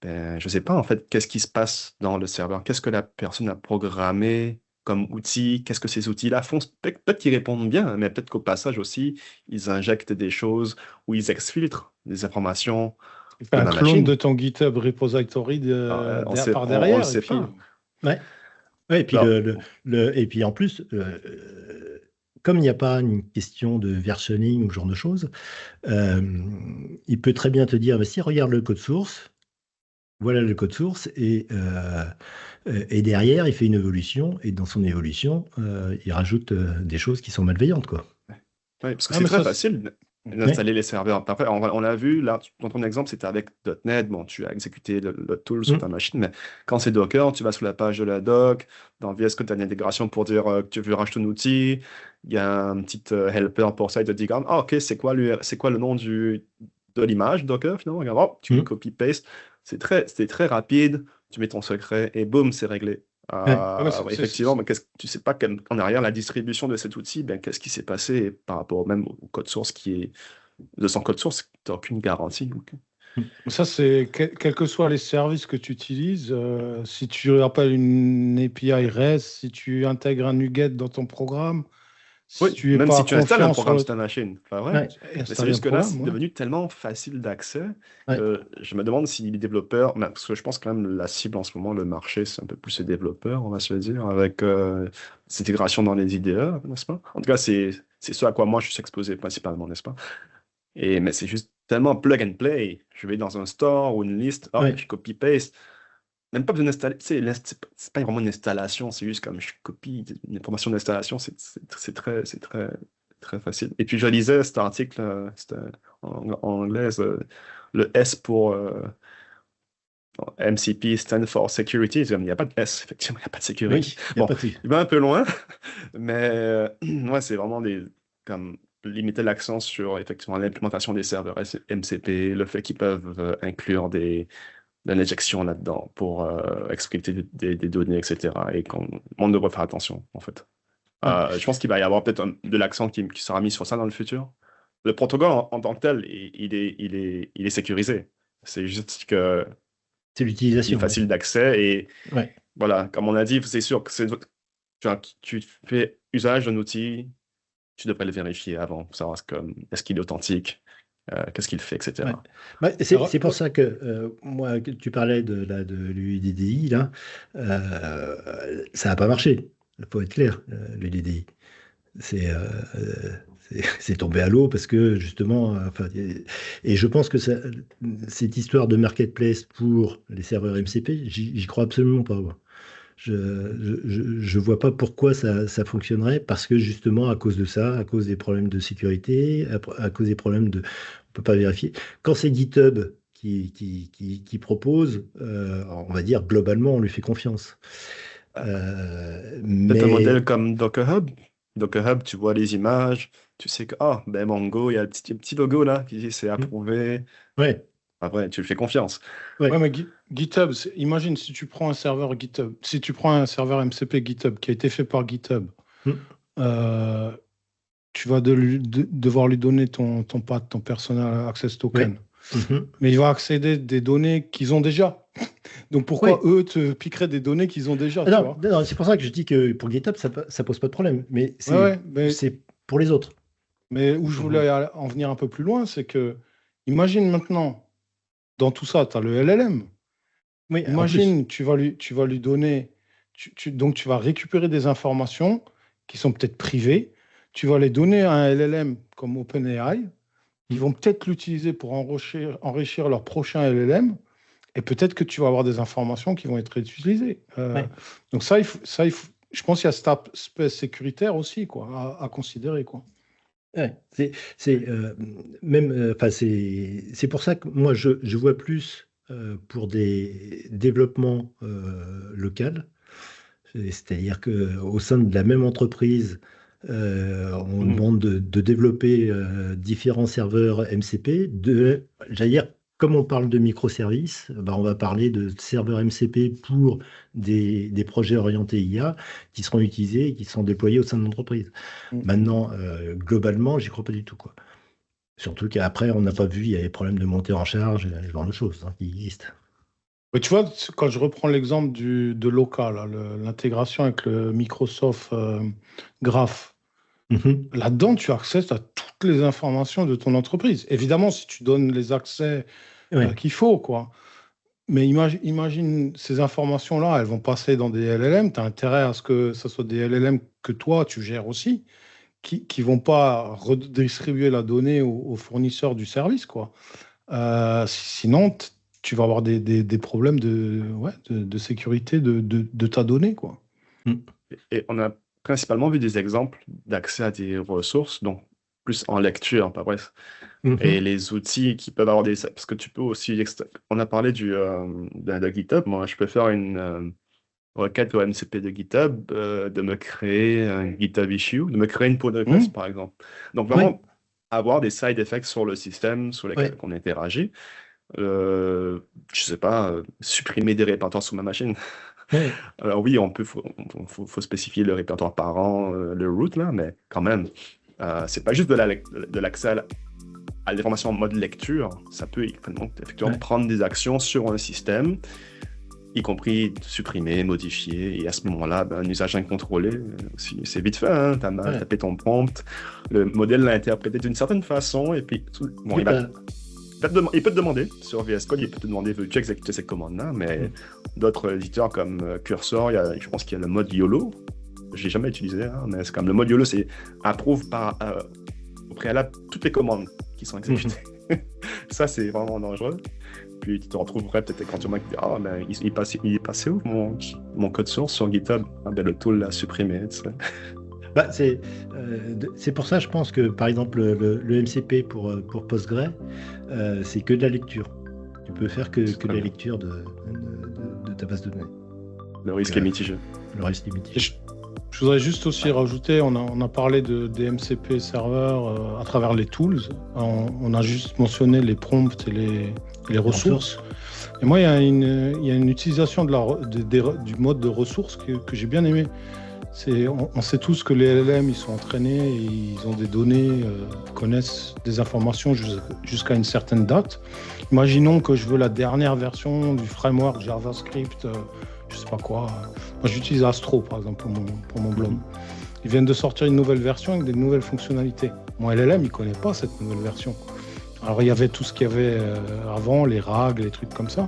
Je ne sais pas en fait qu'est-ce qui se passe dans le serveur, qu'est-ce que la personne a programmé comme outils, qu'est-ce que ces outils-là font. Peut-être qu'ils répondent bien, mais peut-être qu'au passage aussi, ils injectent des choses ou ils exfiltrent des informations de Un ma clone machine. de ton GitHub repository par derrière. On ne sait pas. Ouais. Ouais, et puis, Alors, et puis en plus, comme il n'y a pas une question de versioning ou ce genre de choses, euh, il peut très bien te dire, bah, si, regarde le code source, voilà le code source, et derrière, il fait une évolution, et dans son évolution, il rajoute des choses qui sont malveillantes, quoi. Ouais, parce que Ah, c'est mais très ça, facile d'installer les serveurs. Après, on l'a vu, là, dans ton exemple, c'était avec .NET. Bon, tu as exécuté le tool sur ta machine, mais quand c'est Docker, tu vas sur la page de la doc. Dans VS Code, tu as une intégration pour dire que tu veux rajouter un outil. Il y a un petit helper pour ça. Il te dit, ah, OK, c'est quoi le nom de l'image Docker, finalement? Regarde, oh, tu copy-paste. C'était très rapide. Tu mets ton secret et boum, c'est réglé. Ah, mais Effectivement, mais tu sais pas qu'en arrière, la distribution de cet outil, ben, qu'est-ce qui s'est passé par rapport même au code source de son code source, tu n'as aucune garantie. Donc. ça, c'est quels que soient les services que tu utilises, si tu appelles une API REST, si tu intègres un NuGet dans ton programme, si Oui, tu n'es même pas si tu installes un confiant programme sur sur ta machine. Enfin, ouais. Ouais. Mais c'est installer un juste que là, programme, c'est ouais. devenu tellement facile d'accès Ouais. que je me demande si les développeurs, parce que je pense quand même la cible en ce moment, le marché, c'est un peu plus les développeurs, on va se le dire, avec cette intégration dans les IDE, n'est-ce pas? En tout cas, c'est ce à quoi moi je suis exposé principalement, n'est-ce pas? Mais c'est juste tellement plug and play. Je vais dans un store ou une liste, hop, Ouais. je copie-paste. Même pas besoin d'installer. Tu sais, c'est pas vraiment une installation, c'est juste comme je copie une information d'installation, très facile. Et puis je lisais cet article, c'était en anglais, le S pour MCP stand for security. Il n'y a pas de S, effectivement, il n'y a pas de sécurité. Oui, il n'y a Bon, pas de... il va un peu loin, mais ouais, c'est vraiment comme limiter l'accent sur effectivement l'implémentation des serveurs MCP, le fait qu'ils peuvent inclure de l'injection là-dedans pour exploiter des données, etc. Et qu'on devrait faire attention, en fait. Je pense qu'il va y avoir peut-être de l'accent qui sera mis sur ça dans le futur. Le protocole en tant que tel, il est sécurisé. C'est juste que C'est il est l'utilisation. facile d'accès et Ouais. voilà, comme on a dit, c'est sûr que tu fais usage d'un outil, tu devrais le vérifier avant pour savoir est-ce qu'il est authentique, qu'est-ce qu'il fait, etc. Ouais. Bah, c'est pour ça que moi, que tu parlais de l'UDDI, là, ça n'a pas marché. Il faut être clair, l'UDDI. C'est c'est tombé à l'eau parce que justement, enfin, et je pense que cette histoire de marketplace pour les serveurs MCP, j'y crois absolument pas, moi. Je vois pas pourquoi ça fonctionnerait parce que justement à cause de ça, à cause des problèmes de sécurité, à cause des problèmes de, on peut pas vérifier. Quand c'est GitHub qui propose, on va dire globalement on lui fait confiance. Peut-être un Mais modèle comme Docker Hub. Docker Hub, tu vois les images, tu sais que, ben Mongo, il y a un petit logo là qui dit c'est approuvé. ouais, Après, tu le fais confiance. ouais. Ouais, mais GitHub, imagine si tu prends un serveur GitHub, si tu prends un serveur MCP GitHub qui a été fait par GitHub, tu vas devoir lui donner ton PAT, ton Personal Access Token. Mais il va accéder des données qu'ils ont déjà. Donc pourquoi eux te piqueraient des données qu'ils ont déjà, tu vois? Non, c'est pour ça que je dis que pour GitHub, ça pose pas de problème. Mais mais c'est pour les autres. Mais où je voulais en venir un peu plus loin, c'est que, imagine maintenant, dans tout ça, tu as le LLM. Oui, en Imagine, tu vas lui donner, donc tu vas récupérer des informations qui sont peut-être privées, tu vas les donner à un LLM comme OpenAI, qui vont peut-être l'utiliser pour enrichir leur prochain LLM, et peut-être que tu vas avoir des informations qui vont être utilisées. Donc ça, je pense qu'il y a cet aspect sécuritaire aussi, quoi, à considérer, quoi. Ouais, c'est pour ça que moi je vois plus pour des développements locaux, c'est-à-dire que au sein de la même entreprise, on demande de développer différents serveurs MCP. J'allais dire, comme on parle de microservices, on va parler de serveurs MCP pour des projets orientés IA qui seront utilisés et qui seront déployés au sein de l'entreprise. Maintenant, globalement, j'y crois pas du tout, quoi. Surtout qu'après, on n'a pas vu, il y a des problèmes de montée en charge, ce genre de choses qui existent. Mais tu vois, quand je reprends l'exemple de Loca, l'intégration avec le Microsoft Graph, là-dedans, tu accèdes à toutes les informations de ton entreprise. Évidemment, si tu donnes les accès qu'il faut, quoi. Mais imagine ces informations-là, elles vont passer dans des LLM. Tu as intérêt à ce que ce soit des LLM que toi, tu gères aussi, qui vont pas redistribuer la donnée aux fournisseurs du service, quoi. Sinon, tu vas avoir des problèmes de sécurité de ta donnée, quoi. Et on a principalement vu des exemples d'accès à des ressources, donc plus en lecture, pas bref. Et les outils qui peuvent avoir parce que tu peux aussi... On a parlé de GitHub. Moi, je peux faire une requête au MCP de GitHub, de me créer un GitHub issue, de me créer une pull request, par exemple. Donc, vraiment, avoir des side effects sur le système sur lesquels on interagit. Je sais pas, supprimer des répertoires sur ma machine. Alors oui, faut spécifier le répertoire parent, le root, là, mais quand même, c'est pas juste de l'accès à l'information en mode lecture. Ça peut effectivement prendre des actions sur un système, y compris supprimer, modifier, et à ce moment-là, un usage incontrôlé, c'est vite fait, hein, t'as mal tapé ton prompt, le modèle l'a interprété d'une certaine façon, et puis il peut te demander sur VS Code, il peut te demander veux-tu exécuter cette commande-là, mais d'autres éditeurs comme Cursor, je pense qu'il y a le mode YOLO. Je l'ai jamais utilisé, hein, mais c'est comme le mode YOLO, c'est approuve au préalable toutes les commandes qui sont exécutées. Ça, c'est vraiment dangereux. Puis tu te retrouverais peut-être éventuellement avec ah, mais il est passé où mon code source sur GitHub? Ah, ben, le tool l'a supprimé. Tu sais. Bah, c'est pour ça, je pense que, par exemple, le MCP pour Postgre, c'est que de la lecture. Tu peux faire que de la lecture de ta base de données. Le risque est mitigé. Le risque est mitigé. Je voudrais juste aussi rajouter, on a parlé des MCP serveurs à travers les tools. On a juste mentionné les prompts et les ressources. Et moi, il y a une utilisation du mode de ressources que j'ai bien aimé. On sait tous que les LLM, ils sont entraînés, et ils ont des données, connaissent des informations jusqu'à une certaine date. Imaginons que je veux la dernière version du framework JavaScript, je sais pas quoi. Moi, j'utilise Astro, par exemple, pour mon blog. Ils viennent de sortir une nouvelle version avec des nouvelles fonctionnalités. Mon LLM, il connaît pas cette nouvelle version. Alors, il y avait tout ce qu'il y avait avant, les RAG, les trucs comme ça.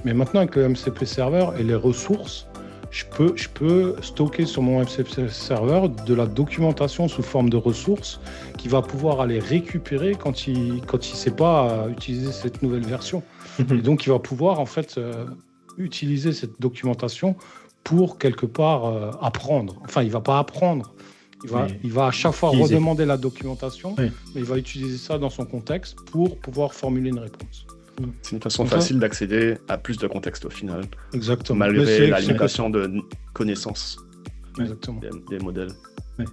Mais maintenant, avec le MCP serveur et les ressources, je peux stocker sur mon MCP serveur de la documentation sous forme de ressources qu'il va pouvoir aller récupérer quand il sait pas utiliser cette nouvelle version. Et donc, il va pouvoir, en fait, utiliser cette documentation pour quelque part apprendre. Enfin, il va pas apprendre. Il va à chaque fois redemander la documentation, mais il va utiliser ça dans son contexte pour pouvoir formuler une réponse. C'est une façon facile d'accéder à plus de contexte au final. Exactement. Malgré la limitation de connaissances des modèles.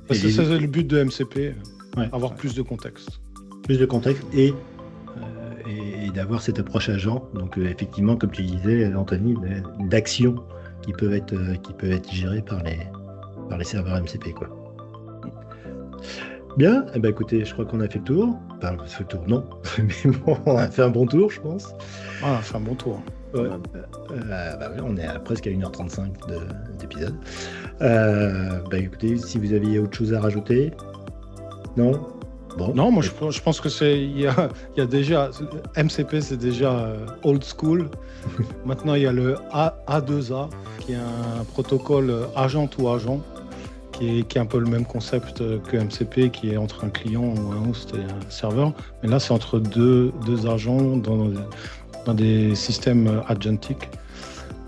C'est le but de MCP, avoir plus de contexte. Plus de contexte et d'avoir cette approche agent. Donc effectivement, comme tu disais, Anthony, d'actions qui peuvent être gérées par les serveurs MCP, quoi. Bien, eh ben écoutez, je crois qu'on a fait le tour. Enfin, fait le tour, non. Mais bon, on a fait un bon tour, je pense. On a fait un bon tour. Ouais. On est presque à 1h35 d'épisode. Écoutez, si vous aviez autre chose à rajouter. Non. Bon. Non, moi je pense que il y a déjà MCP, c'est déjà old school. Maintenant il y a le A2A qui est un protocole agent to agent qui est un peu le même concept que MCP, qui est entre un client ou un host et un serveur. Mais là c'est entre deux agents dans des systèmes agentiques.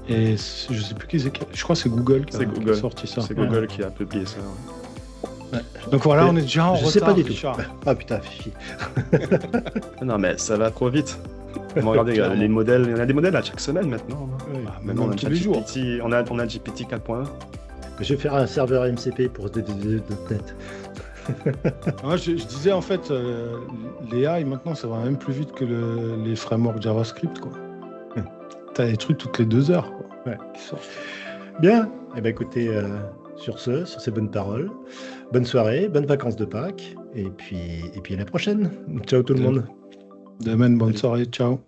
Et je sais plus qui c'est. Je crois que c'est Google qui a sorti ça. C'est Google qui a publié ça. Ouais. Donc voilà, on est déjà en retard. Je sais pas du tout. Richard. Ah putain, fifi. Non mais ça va trop vite. Regardez, les modèles, il y en a des modèles à chaque semaine maintenant. Maintenant on a tous les jours. On a GPT 4.1. Je vais faire un serveur MCP pour .NET. Je disais en fait, les AI maintenant ça va même plus vite que les frameworks JavaScript, quoi. T'as des trucs toutes les 2 heures, quoi. Qui sortent. Bien, eh ben écoutez, sur ces bonnes paroles, bonne soirée, bonnes vacances de Pâques, et puis à la prochaine. Ciao tout le monde. Demain, bonne soirée, ciao.